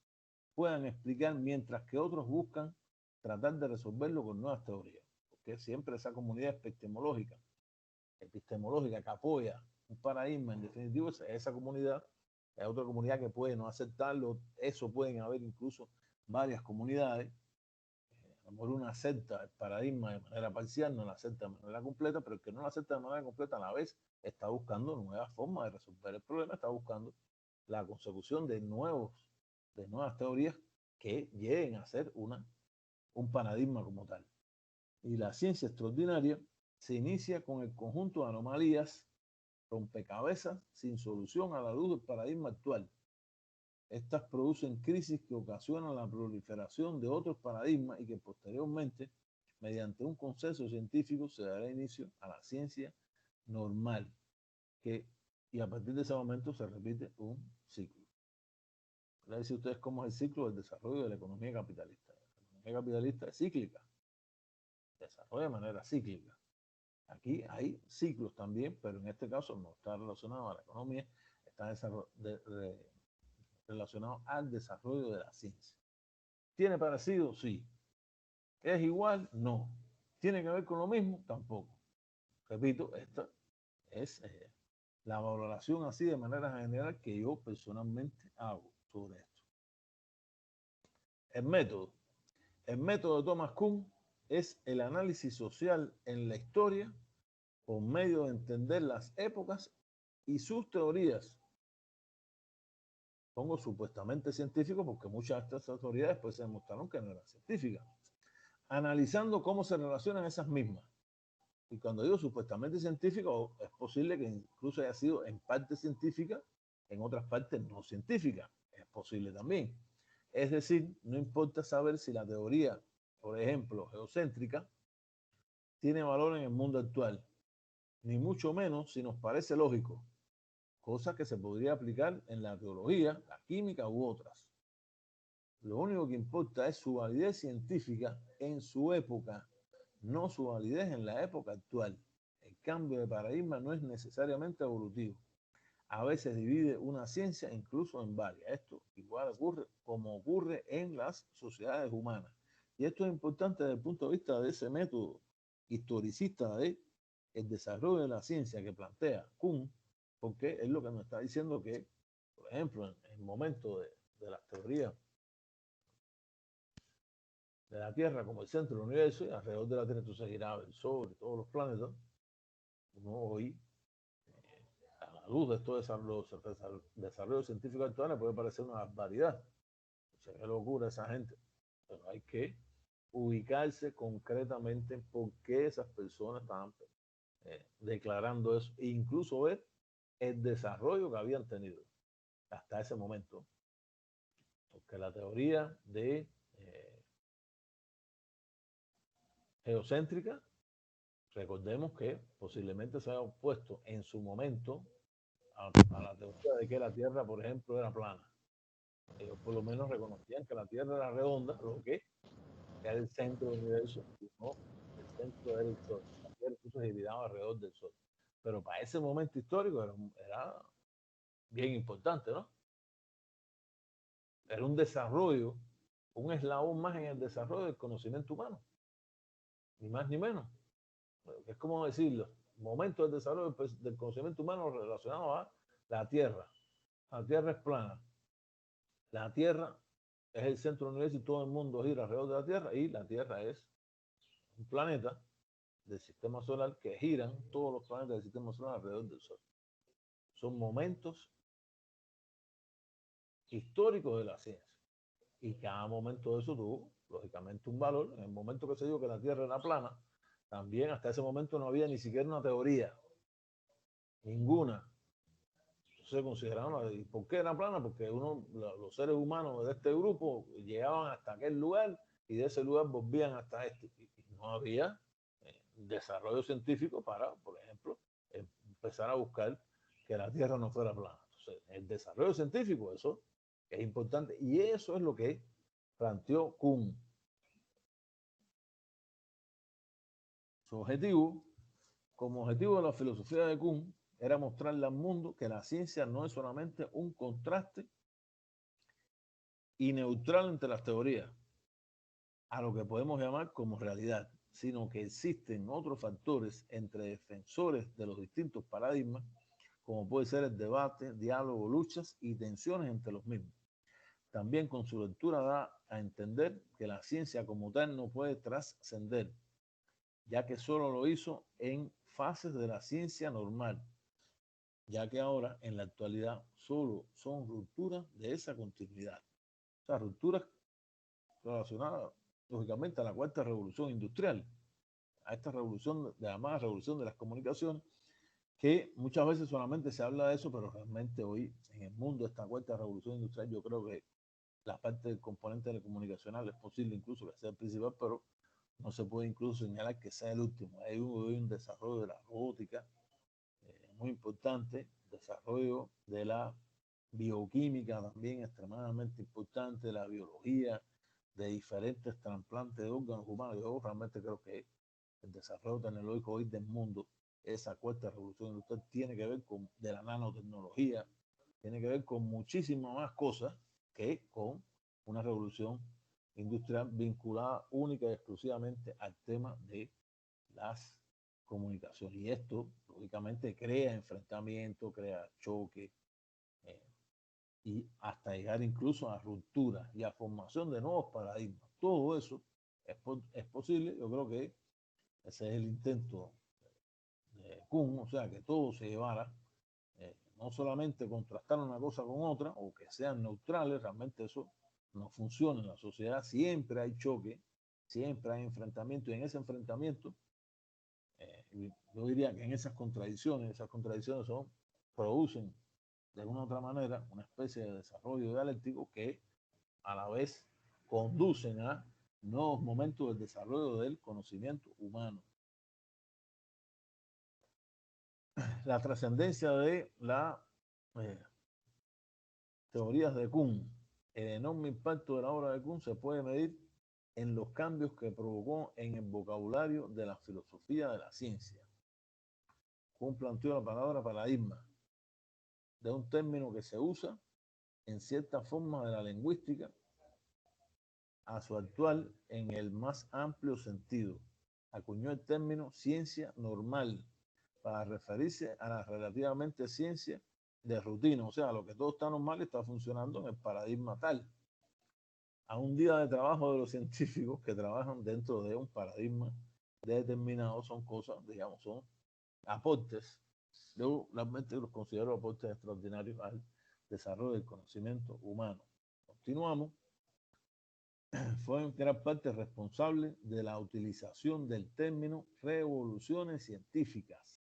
puedan explicar, mientras que otros buscan tratar de resolverlo con nuevas teorías. Porque siempre esa comunidad epistemológica que apoya un paradigma, en definitivo, esa comunidad es otra comunidad que puede no aceptarlo. Eso pueden haber incluso varias comunidades. A lo mejor una acepta el paradigma de manera parcial, no la acepta de manera completa, pero el que no la acepta de manera completa a la vez está buscando nuevas formas de resolver el problema, está buscando la consecución de nuevas teorías que lleguen a ser un paradigma como tal. Y la ciencia extraordinaria se inicia con el conjunto de anomalías, rompecabezas sin solución a la luz del paradigma actual. Estas producen crisis que ocasionan la proliferación de otros paradigmas y que posteriormente, mediante un consenso científico, se dará inicio a la ciencia normal, y a partir de ese momento se repite un ciclo. Les decir a ustedes cómo es el ciclo del desarrollo de la economía capitalista. La economía capitalista es cíclica, desarrolla de manera cíclica. Aquí hay ciclos también, pero en este caso no está relacionado a la economía, está relacionado al desarrollo de la ciencia. ¿Tiene parecido? Sí. ¿Es igual? No. ¿Tiene que ver con lo mismo? Tampoco. Repito, esta es la valoración así de manera general que yo personalmente hago sobre esto. El método. El método de Thomas Kuhn es el análisis social en la historia por medio de entender las épocas y sus teorías. Pongo supuestamente científico porque muchas de estas teorías después se demostraron que no eran científicas. Analizando cómo se relacionan esas mismas. Y cuando digo supuestamente científico, es posible que incluso haya sido en parte científica, en otras partes no científica. Es posible también. Es decir, no importa saber si la teoría, por ejemplo, geocéntrica, tiene valor en el mundo actual, ni mucho menos si nos parece lógico, cosa que se podría aplicar en la teología, la química u otras. Lo único que importa es su validez científica en su época, no su validez en la época actual. El cambio de paradigma no es necesariamente evolutivo. A veces divide una ciencia incluso en varias. Esto igual ocurre como ocurre en las sociedades humanas. Y esto es importante desde el punto de vista de ese método historicista de el desarrollo de la ciencia que plantea Kuhn, porque es lo que nos está diciendo que, por ejemplo, en el momento de las teorías de la Tierra como el centro del universo, y alrededor de la Tierra entonces giraba el Sol y todos los planetas, uno hoy, a la luz de estos desarrollos científicos actuales, puede parecer una barbaridad. O sea, qué locura esa gente. Pero hay que ubicarse concretamente en por qué esas personas estaban declarando eso, e incluso ver el desarrollo que habían tenido hasta ese momento. Porque la teoría de geocéntrica, recordemos que posiblemente se haya opuesto en su momento a la teoría de que la Tierra, por ejemplo, era plana. Ellos por lo menos reconocían que la Tierra era redonda, lo que era el centro del universo, y no el centro era el Sol. La Tierra incluso se giraba alrededor del Sol. Pero para ese momento histórico era bien importante, ¿no? Era un desarrollo, un eslabón más en el desarrollo del conocimiento humano. Ni más ni menos. Es como decirlo, momento del desarrollo del conocimiento humano relacionado a la Tierra. La Tierra es plana. La Tierra es el centro del universo y todo el mundo gira alrededor de la Tierra, y la Tierra es un planeta del sistema solar que giran todos los planetas del sistema solar alrededor del Sol. Son momentos históricos de la ciencia. Y cada momento de eso tuvo, lógicamente, un valor. En el momento que se dijo que la Tierra era plana, también hasta ese momento no había ni siquiera una teoría, ninguna. Se consideraban, ¿y por qué era plana? Porque los seres humanos de este grupo llegaban hasta aquel lugar y de ese lugar volvían hasta este. Y no había desarrollo científico para, por ejemplo, empezar a buscar que la Tierra no fuera plana. Entonces, el desarrollo científico, eso es importante, y eso es lo que planteó Kuhn. Su objetivo, como objetivo de la filosofía de Kuhn, era mostrarle al mundo que la ciencia no es solamente un contraste y neutral entre las teorías, a lo que podemos llamar como realidad, sino que existen otros factores entre defensores de los distintos paradigmas, como puede ser el debate, diálogo, luchas y tensiones entre los mismos. También con su lectura da a entender que la ciencia como tal no puede trascender, ya que solo lo hizo en fases de la ciencia normal, ya que ahora en la actualidad solo son rupturas de esa continuidad. O sea, rupturas relacionadas lógicamente a la cuarta revolución industrial, a esta revolución, de la llamada revolución de las comunicaciones, que muchas veces solamente se habla de eso, pero realmente hoy en el mundo de esta cuarta revolución industrial yo creo que la parte del componente telecomunicacional es posible incluso que sea el principal, pero no se puede incluso señalar que sea el último. Hay un desarrollo de la robótica muy importante, desarrollo de la bioquímica también extremadamente importante, de la biología, de diferentes trasplantes de órganos humanos. Yo realmente creo que el desarrollo tecnológico hoy del mundo, esa cuarta revolución industrial, tiene que ver con de la nanotecnología, tiene que ver con muchísimas más cosas que con una revolución industrial vinculada única y exclusivamente al tema de las comunicaciones. Y esto, lógicamente, crea enfrentamiento, crea choque, y hasta llegar incluso a ruptura y a formación de nuevos paradigmas. Todo eso es posible. Yo creo que ese es el intento de Kuhn, o sea, que todo se llevara, no solamente contrastar una cosa con otra o que sean neutrales. Realmente eso no funciona en la sociedad. Siempre hay choque, siempre hay enfrentamiento, y en ese enfrentamiento, yo diría que en esas contradicciones producen de alguna u otra manera una especie de desarrollo dialéctico que a la vez conducen a nuevos momentos del desarrollo del conocimiento humano. La trascendencia de las teorías de Kuhn, el enorme impacto de la obra de Kuhn se puede medir en los cambios que provocó en el vocabulario de la filosofía de la ciencia. Kuhn planteó la palabra paradigma, de un término que se usa en cierta forma de la lingüística, a su actual en el más amplio sentido. Acuñó el término ciencia normal para referirse a la relativamente ciencia de rutina, o sea, lo que todo está normal y está funcionando en el paradigma tal. A un día de trabajo de los científicos que trabajan dentro de un paradigma determinado son cosas, digamos, son aportes. Yo realmente los considero aportes extraordinarios al desarrollo del conocimiento humano. Continuamos. Fue en gran parte responsable de la utilización del término revoluciones científicas.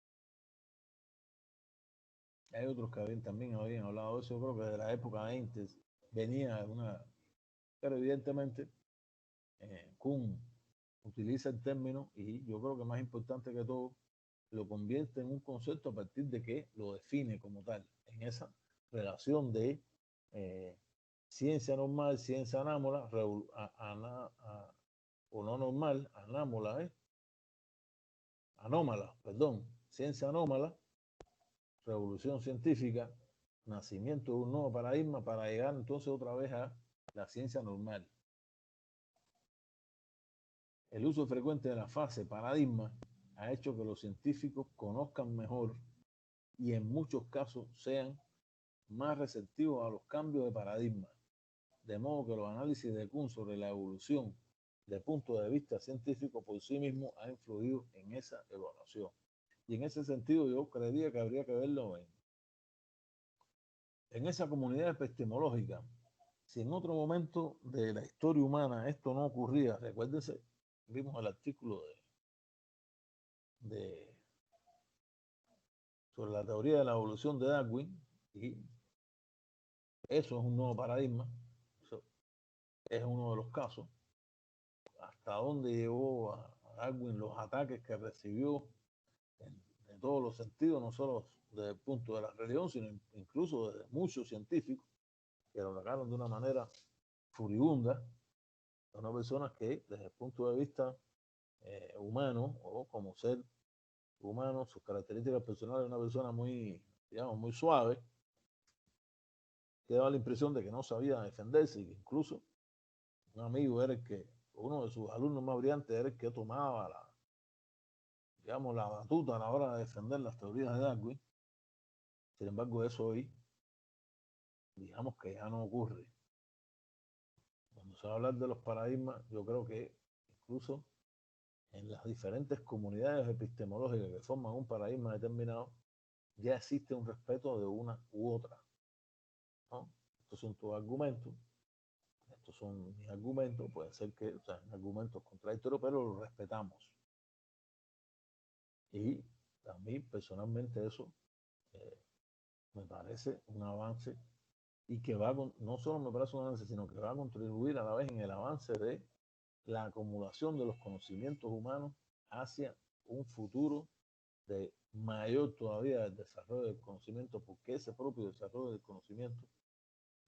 Hay otros que también habían hablado de eso. Yo creo que de la época 20 venía una... Pero evidentemente Kuhn utiliza el término, y yo creo que más importante que todo, lo convierte en un concepto a partir de que lo define como tal, en esa relación de ciencia normal, ciencia anómala, o no normal, anómala, perdón, ciencia anómala, revolución científica, nacimiento de un nuevo paradigma para llegar entonces otra vez a la ciencia normal. El uso frecuente de la frase paradigma ha hecho que los científicos conozcan mejor y en muchos casos sean más receptivos a los cambios de paradigma. De modo que los análisis de Kuhn sobre la evolución de punto de vista científico por sí mismo ha influido en esa evaluación. Y en ese sentido yo creería que habría que verlo en esa comunidad epistemológica. Si en otro momento de la historia humana esto no ocurría, recuérdense, vimos el artículo sobre la teoría de la evolución de Darwin, y eso es un nuevo paradigma, eso es uno de los casos. Hasta dónde llevó a Darwin los ataques que recibió en todos los sentidos, no solo desde el punto de la religión, sino incluso de muchos científicos que lo atacaron de una manera furibunda, a una persona que desde el punto de vista humano o como ser humano, sus características personales, una persona muy, digamos, muy suave, que daba la impresión de que no sabía defenderse y que incluso un amigo era el que, uno de sus alumnos más brillantes era el que tomaba digamos, la batuta a la hora de defender las teorías de Darwin. Sin embargo, eso hoy, digamos que ya no ocurre. Cuando se va a hablar de los paradigmas, yo creo que incluso en las diferentes comunidades epistemológicas que forman un paradigma determinado, ya existe un respeto de una u otra, ¿no? Estos son tus argumentos, estos son mis argumentos, puede ser que sean argumentos contradictorios, pero los respetamos. Y a mí personalmente eso me parece un avance y que no solo me parece un avance, sino que va a contribuir a la vez en el avance de la acumulación de los conocimientos humanos hacia un futuro de mayor todavía el desarrollo del conocimiento, porque ese propio desarrollo del conocimiento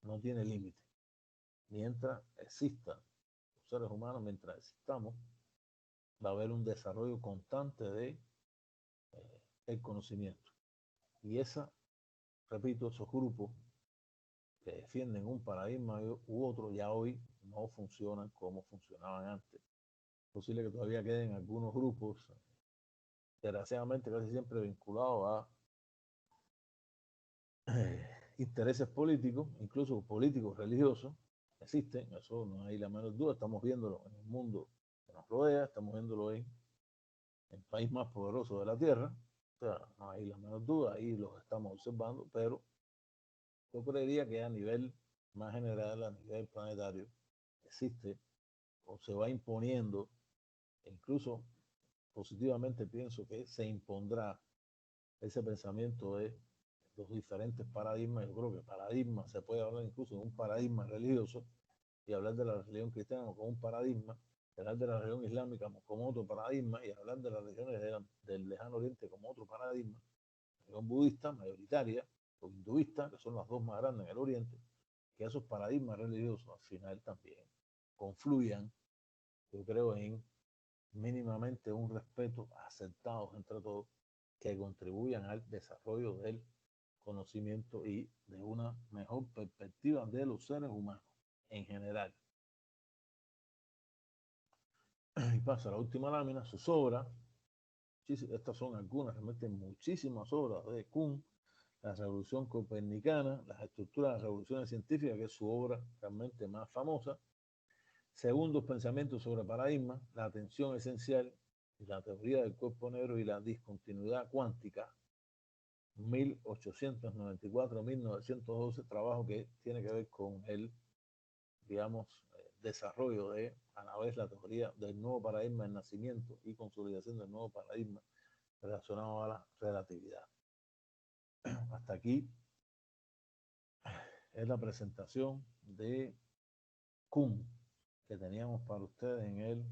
no tiene límite. Mientras existan los seres humanos, mientras existamos, va a haber un desarrollo constante de el conocimiento. Y repito, esos grupos que defienden un paradigma u otro ya hoy no funcionan como funcionaban antes. Es posible que todavía queden algunos grupos, desgraciadamente casi siempre vinculados a intereses políticos, incluso políticos religiosos, existen, eso no hay la menor duda, estamos viéndolo en el mundo que nos rodea, estamos viéndolo en el país más poderoso de la Tierra, o sea, no hay la menor duda, ahí los estamos observando, pero yo creería que a nivel más general, a nivel planetario, existe o se va imponiendo, e incluso positivamente pienso que se impondrá ese pensamiento de los diferentes paradigmas. Yo creo que paradigma se puede hablar incluso de un paradigma religioso y hablar de la religión cristiana como un paradigma, hablar de la religión islámica como otro paradigma y hablar de las religiones del lejano oriente como otro paradigma, la religión budista mayoritaria o hinduista, que son las dos más grandes en el oriente, que esos paradigmas religiosos al final también confluyan, yo creo, en mínimamente un respeto aceptado entre todos, que contribuyan al desarrollo del conocimiento y de una mejor perspectiva de los seres humanos en general. Y pasa la última lámina, sus obras. Estas son algunas, realmente muchísimas obras de Kuhn, la revolución copernicana, las estructuras de las revoluciones científicas, que es su obra realmente más famosa. Segundos pensamientos sobre paradigmas, la atención esencial, la teoría del cuerpo negro y la discontinuidad cuántica, 1894-1912, trabajo que tiene que ver con el, digamos, desarrollo de, a la vez, la teoría del nuevo paradigma del nacimiento y consolidación del nuevo paradigma relacionado a la relatividad. Hasta aquí es la presentación de Kuhn que teníamos para ustedes en el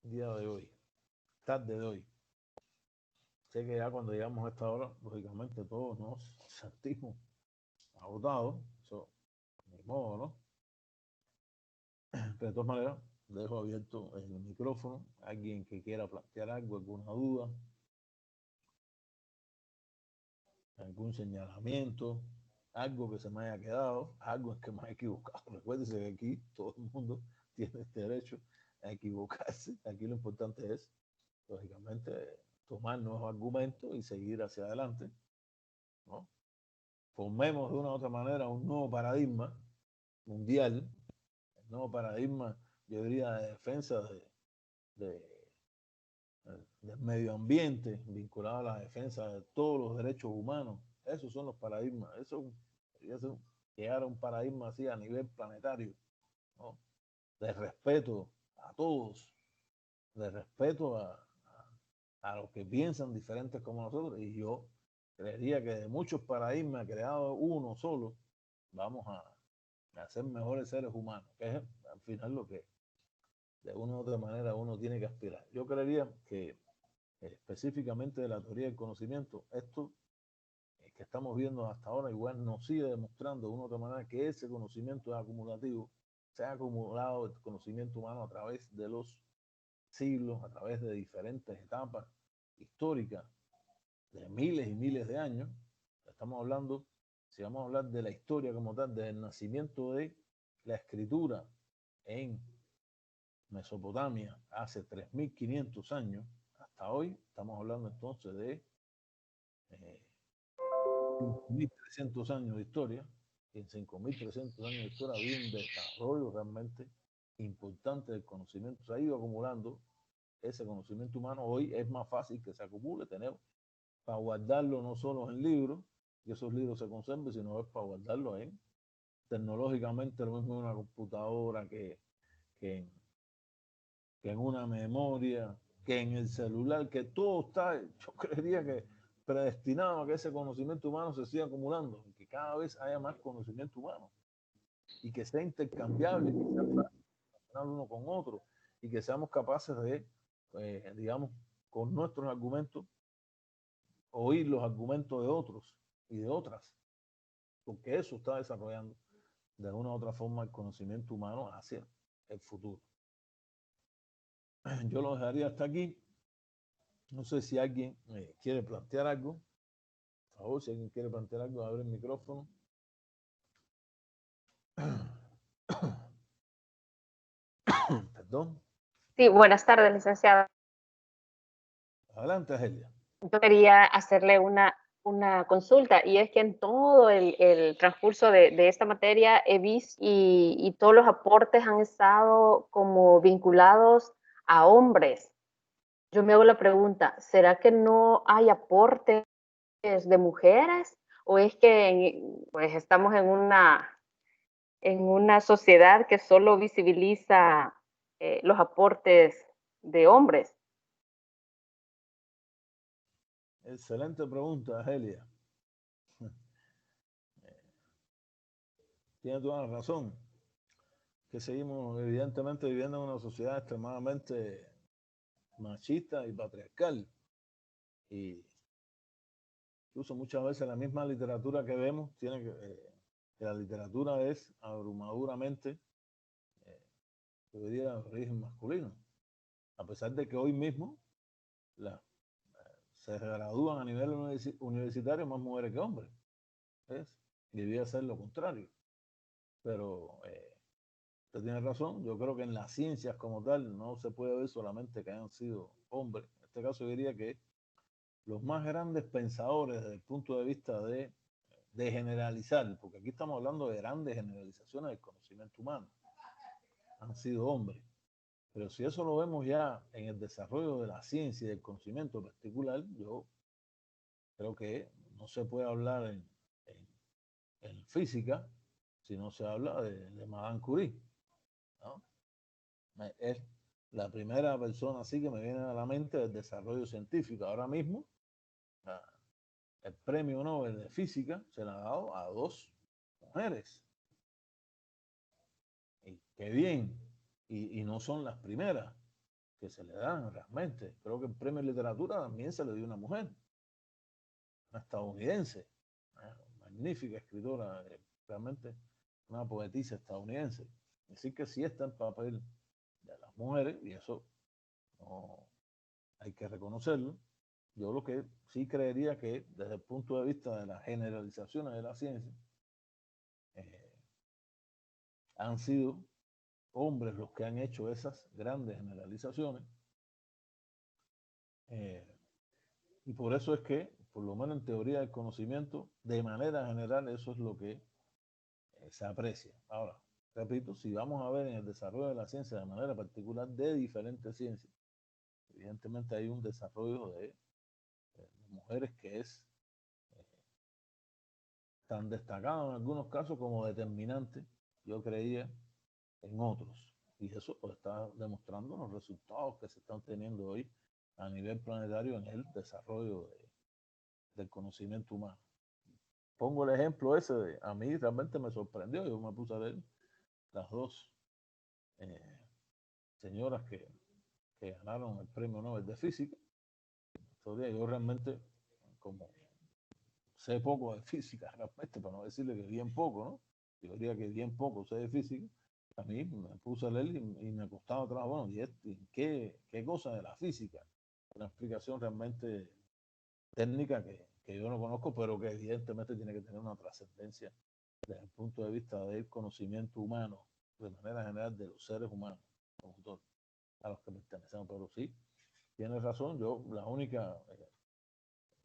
día de hoy, tarde de hoy. Sé que ya cuando llegamos a esta hora, lógicamente todos nos sentimos agotados, eso ni modo, ¿no? Pero de todas maneras, dejo abierto el micrófono, alguien que quiera plantear algo, alguna duda, algún señalamiento, algo que se me haya quedado, algo en que me haya equivocado. Recuérdense que aquí todo el mundo tiene este derecho a equivocarse. Aquí lo importante es, lógicamente, tomar nuevos argumentos y seguir hacia adelante, ¿no? formemos de una u otra manera un nuevo paradigma mundial, un nuevo paradigma, yo diría, de defensa del medio ambiente, vinculado a la defensa de todos los derechos humanos. Esos son los paradigmas. Eso debería ser llegar a un paradigma así a nivel planetario, ¿no? De respeto a todos, de respeto a los que piensan diferentes como nosotros. Y yo creería que de muchos paradigmas creados uno solo, vamos a ser mejores seres humanos, que es al final lo que de una u otra manera uno tiene que aspirar. Yo creería que específicamente de la teoría del conocimiento, esto que estamos viendo hasta ahora igual nos sigue demostrando de una u otra manera que ese conocimiento es acumulativo, se ha acumulado el conocimiento humano a través de los siglos, a través de diferentes etapas históricas de miles y miles de años. Estamos hablando, si vamos a hablar de la historia como tal, desde el nacimiento de la escritura en Mesopotamia hace 3.500 años hasta hoy, estamos hablando entonces de 5.300 años de historia. Y en 5.300 años de historia había un desarrollo realmente importante del conocimiento. Se ha ido acumulando ese conocimiento humano. Hoy es más fácil que se acumule, tenemos para guardarlo no solo en libros, y esos libros se conserven, sino es para guardarlo en tecnológicamente lo mismo en una computadora que en una memoria, que en el celular, que todo está, yo creería que predestinado a que ese conocimiento humano se siga acumulando, y que cada vez haya más conocimiento humano, y que sea intercambiable, que sea fácil relacionar uno con otro, y que seamos capaces de, digamos, con nuestros argumentos, oír los argumentos de otros y de otras, porque eso está desarrollando de una u otra forma el conocimiento humano hacia el futuro. Yo lo dejaría hasta aquí. No sé si alguien quiere plantear algo. Por favor, si alguien quiere plantear algo, abre el micrófono. Perdón. Sí, buenas tardes, licenciada. Adelante, Agelia. Yo quería hacerle una consulta, y es que en todo el transcurso de esta materia he visto y todos los aportes han estado como vinculados a hombres. Yo me hago la pregunta, ¿será que no hay aportes de mujeres? ¿O es que pues estamos en una sociedad que solo visibiliza los aportes de hombres? Excelente pregunta, Agelia. Tiene toda la razón. Que seguimos evidentemente viviendo en una sociedad extremadamente machista y patriarcal. Y incluso muchas veces la misma literatura que vemos tiene que la literatura es abrumadoramente, yo diría, de origen masculino. A pesar de que hoy mismo se gradúan a nivel universitario más mujeres que hombres. ¿Ves? Y debía ser lo contrario. Pero usted tiene razón. Yo creo que en las ciencias como tal no se puede ver solamente que hayan sido hombres. En este caso yo diría que los más grandes pensadores desde el punto de vista de generalizar, porque aquí estamos hablando de grandes generalizaciones del conocimiento humano, han sido hombres. Pero si eso lo vemos ya en el desarrollo de la ciencia y del conocimiento particular, yo creo que no se puede hablar en física si no se habla de Madame Curie, ¿no? Es la primera persona así que me viene a la mente del desarrollo científico. Ahora mismo, el premio Nobel de Física se le ha dado a 2 mujeres. Y qué bien. Y no son las primeras que se le dan realmente. Creo que el premio de literatura también se le dio a una mujer, una estadounidense, una magnífica escritora, realmente una poetisa estadounidense. Así que sí está en papel de las mujeres, y eso no hay que reconocerlo. Yo lo que sí creería que desde el punto de vista de las generalizaciones de la ciencia, han sido hombres los que han hecho esas grandes generalizaciones. Y por eso es que por lo menos en teoría del conocimiento, de manera general, eso es lo que se aprecia. Ahora, repito, si vamos a ver en el desarrollo de la ciencia de manera particular de diferentes ciencias, evidentemente hay un desarrollo de mujeres que es tan destacado en algunos casos como determinante, yo creía, en otros. Y eso pues, está demostrando los resultados que se están teniendo hoy a nivel planetario en el desarrollo del conocimiento humano. Pongo el ejemplo ese, a mí realmente me sorprendió, yo me puse a leer las dos señoras que ganaron el premio Nobel de Física. Entonces, yo realmente, como sé poco de física realmente, para no decirle que bien poco, ¿no? Yo diría que bien poco sé de física. A mí me puse a leer y me costaba trabajo. Bueno, ¿y qué cosa de la física? Una explicación realmente técnica que yo no conozco, pero que evidentemente tiene que tener una trascendencia desde el punto de vista del conocimiento humano, de manera general de los seres humanos, a los que pertenecemos. Pero sí, tienes razón, yo la única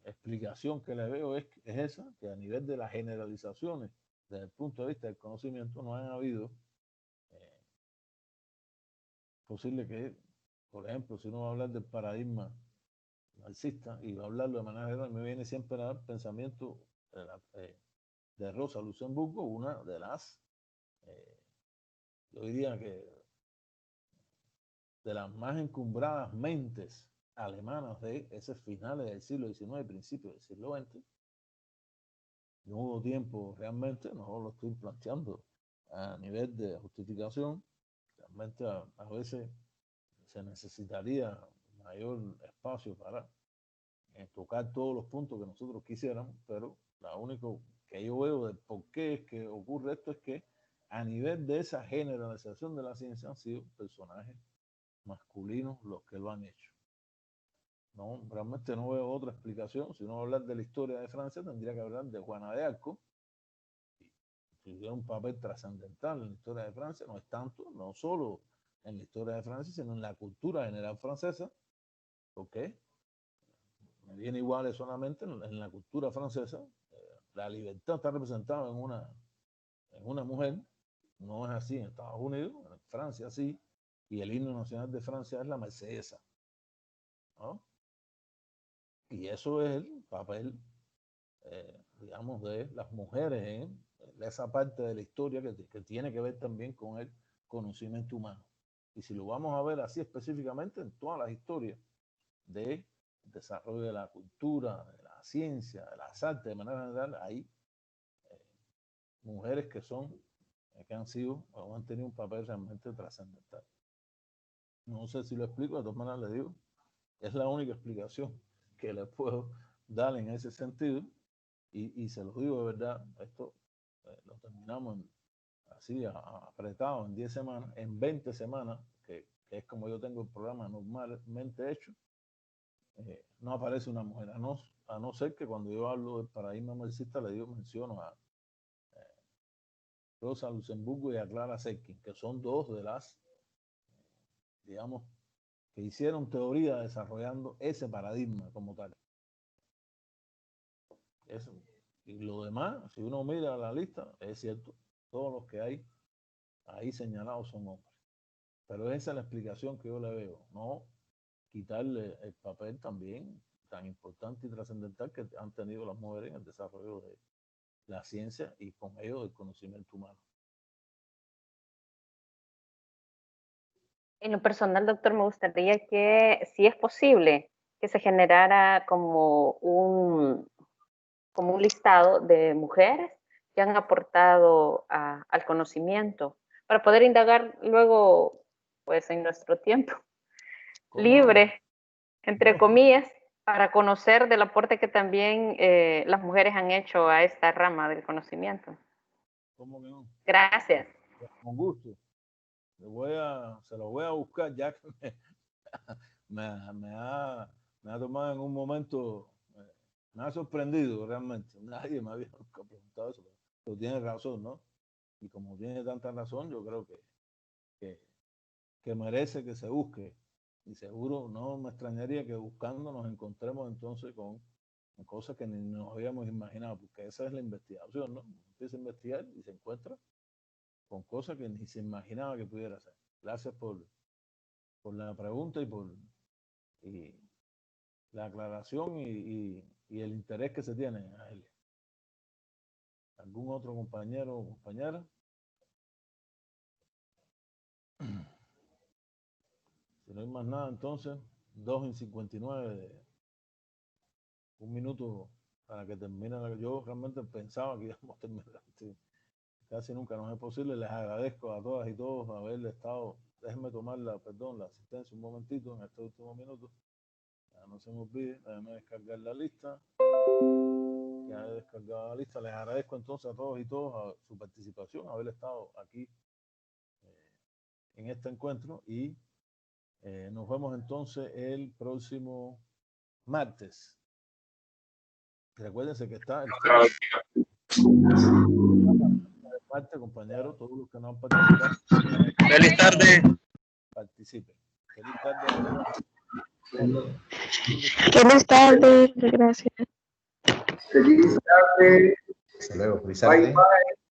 explicación que le veo es esa, que a nivel de las generalizaciones, desde el punto de vista del conocimiento, no han habido posible que, por ejemplo, si uno va a hablar del paradigma marxista y va a hablarlo de manera general, me viene siempre al pensamiento de Rosa Luxemburgo, una de las, yo diría que de las más encumbradas mentes alemanas de esos finales del siglo XIX y principios del siglo XX. No hubo tiempo realmente, no lo estoy planteando a nivel de justificación. Realmente a veces se necesitaría mayor espacio para tocar todos los puntos que nosotros quisiéramos, pero lo único que yo veo de por qué es que ocurre esto es que a nivel de esa generalización de la ciencia han sido personajes masculinos los que lo han hecho. No, realmente no veo otra explicación. Si uno va a hablar de la historia de Francia, tendría que hablar de Juana de Arco. Y tiene un papel trascendental en la historia de Francia, no es tanto, no solo en la historia de Francia, sino en la cultura general francesa, ¿ok? Me viene igual solamente en la cultura francesa. La libertad está representada en una mujer, no es así en Estados Unidos, en Francia sí, y el himno nacional de Francia es la Marsellesa, ¿no? Y eso es el papel, digamos, de las mujeres en esa parte de la historia que tiene que ver también con el conocimiento humano. Y si lo vamos a ver así específicamente en todas las historias del desarrollo de la cultura, de la ciencia, de las artes, de manera general, hay mujeres que han sido o han tenido un papel realmente trascendental. No sé si lo explico, de todas maneras le digo, es la única explicación que le puedo dar en ese sentido y se lo digo de verdad, esto lo terminamos así apretado en 10 semanas, en 20 semanas, que es como yo tengo el programa normalmente hecho, no aparece una mujer, a no ser que cuando yo hablo del paradigma marxista le digo, menciono a Rosa Luxemburgo y a Clara Zetkin, que son dos de las, digamos, que hicieron teoría desarrollando ese paradigma como tal. Eso. Y lo demás, si uno mira la lista, es cierto, todos los que hay ahí señalados son hombres. Pero esa es la explicación que yo le veo, no quitarle el papel también tan importante y trascendental que han tenido las mujeres en el desarrollo de la ciencia y con ello del conocimiento humano. En lo personal, doctor, me gustaría que, si es posible, que se generara como un listado de mujeres que han aportado al conocimiento para poder indagar luego, pues en nuestro tiempo libre, entre comillas, para conocer del aporte que también las mujeres han hecho a esta rama del conocimiento. ¿Cómo que no? Gracias. Con gusto. Se lo voy a buscar ya que me ha tomado en un momento, me ha sorprendido realmente. Nadie me había preguntado eso, pero tiene razón, ¿no? Y como tiene tanta razón, yo creo que merece que se busque. Y seguro no me extrañaría que buscando nos encontremos entonces con cosas que ni nos habíamos imaginado, porque esa es la investigación, ¿no? Empieza a investigar y se encuentra con cosas que ni se imaginaba que pudiera hacer. Gracias por la pregunta y por la aclaración y el interés que se tiene, Agelia. ¿Algún otro compañero o compañera? Si no hay más nada, entonces, 2:59, un minuto para que termine. Yo realmente pensaba que íbamos a terminar. Casi nunca nos es posible. Les agradezco a todas y todos haberle estado. Déjenme tomar la asistencia un momentito en este último minuto. Ya no se me olvide, déjenme descargar la lista. Ya he descargado la lista. Les agradezco entonces a todos y todos a su participación, haber estado aquí en este encuentro y nos vemos entonces el próximo martes. Recuérdense que está el martes, compañeros, todos los que no han participado. Feliz tarde. Participen. Feliz tarde. Feliz tarde, gracias. Feliz tarde. Hasta luego, feliz Bye, tarde. bye.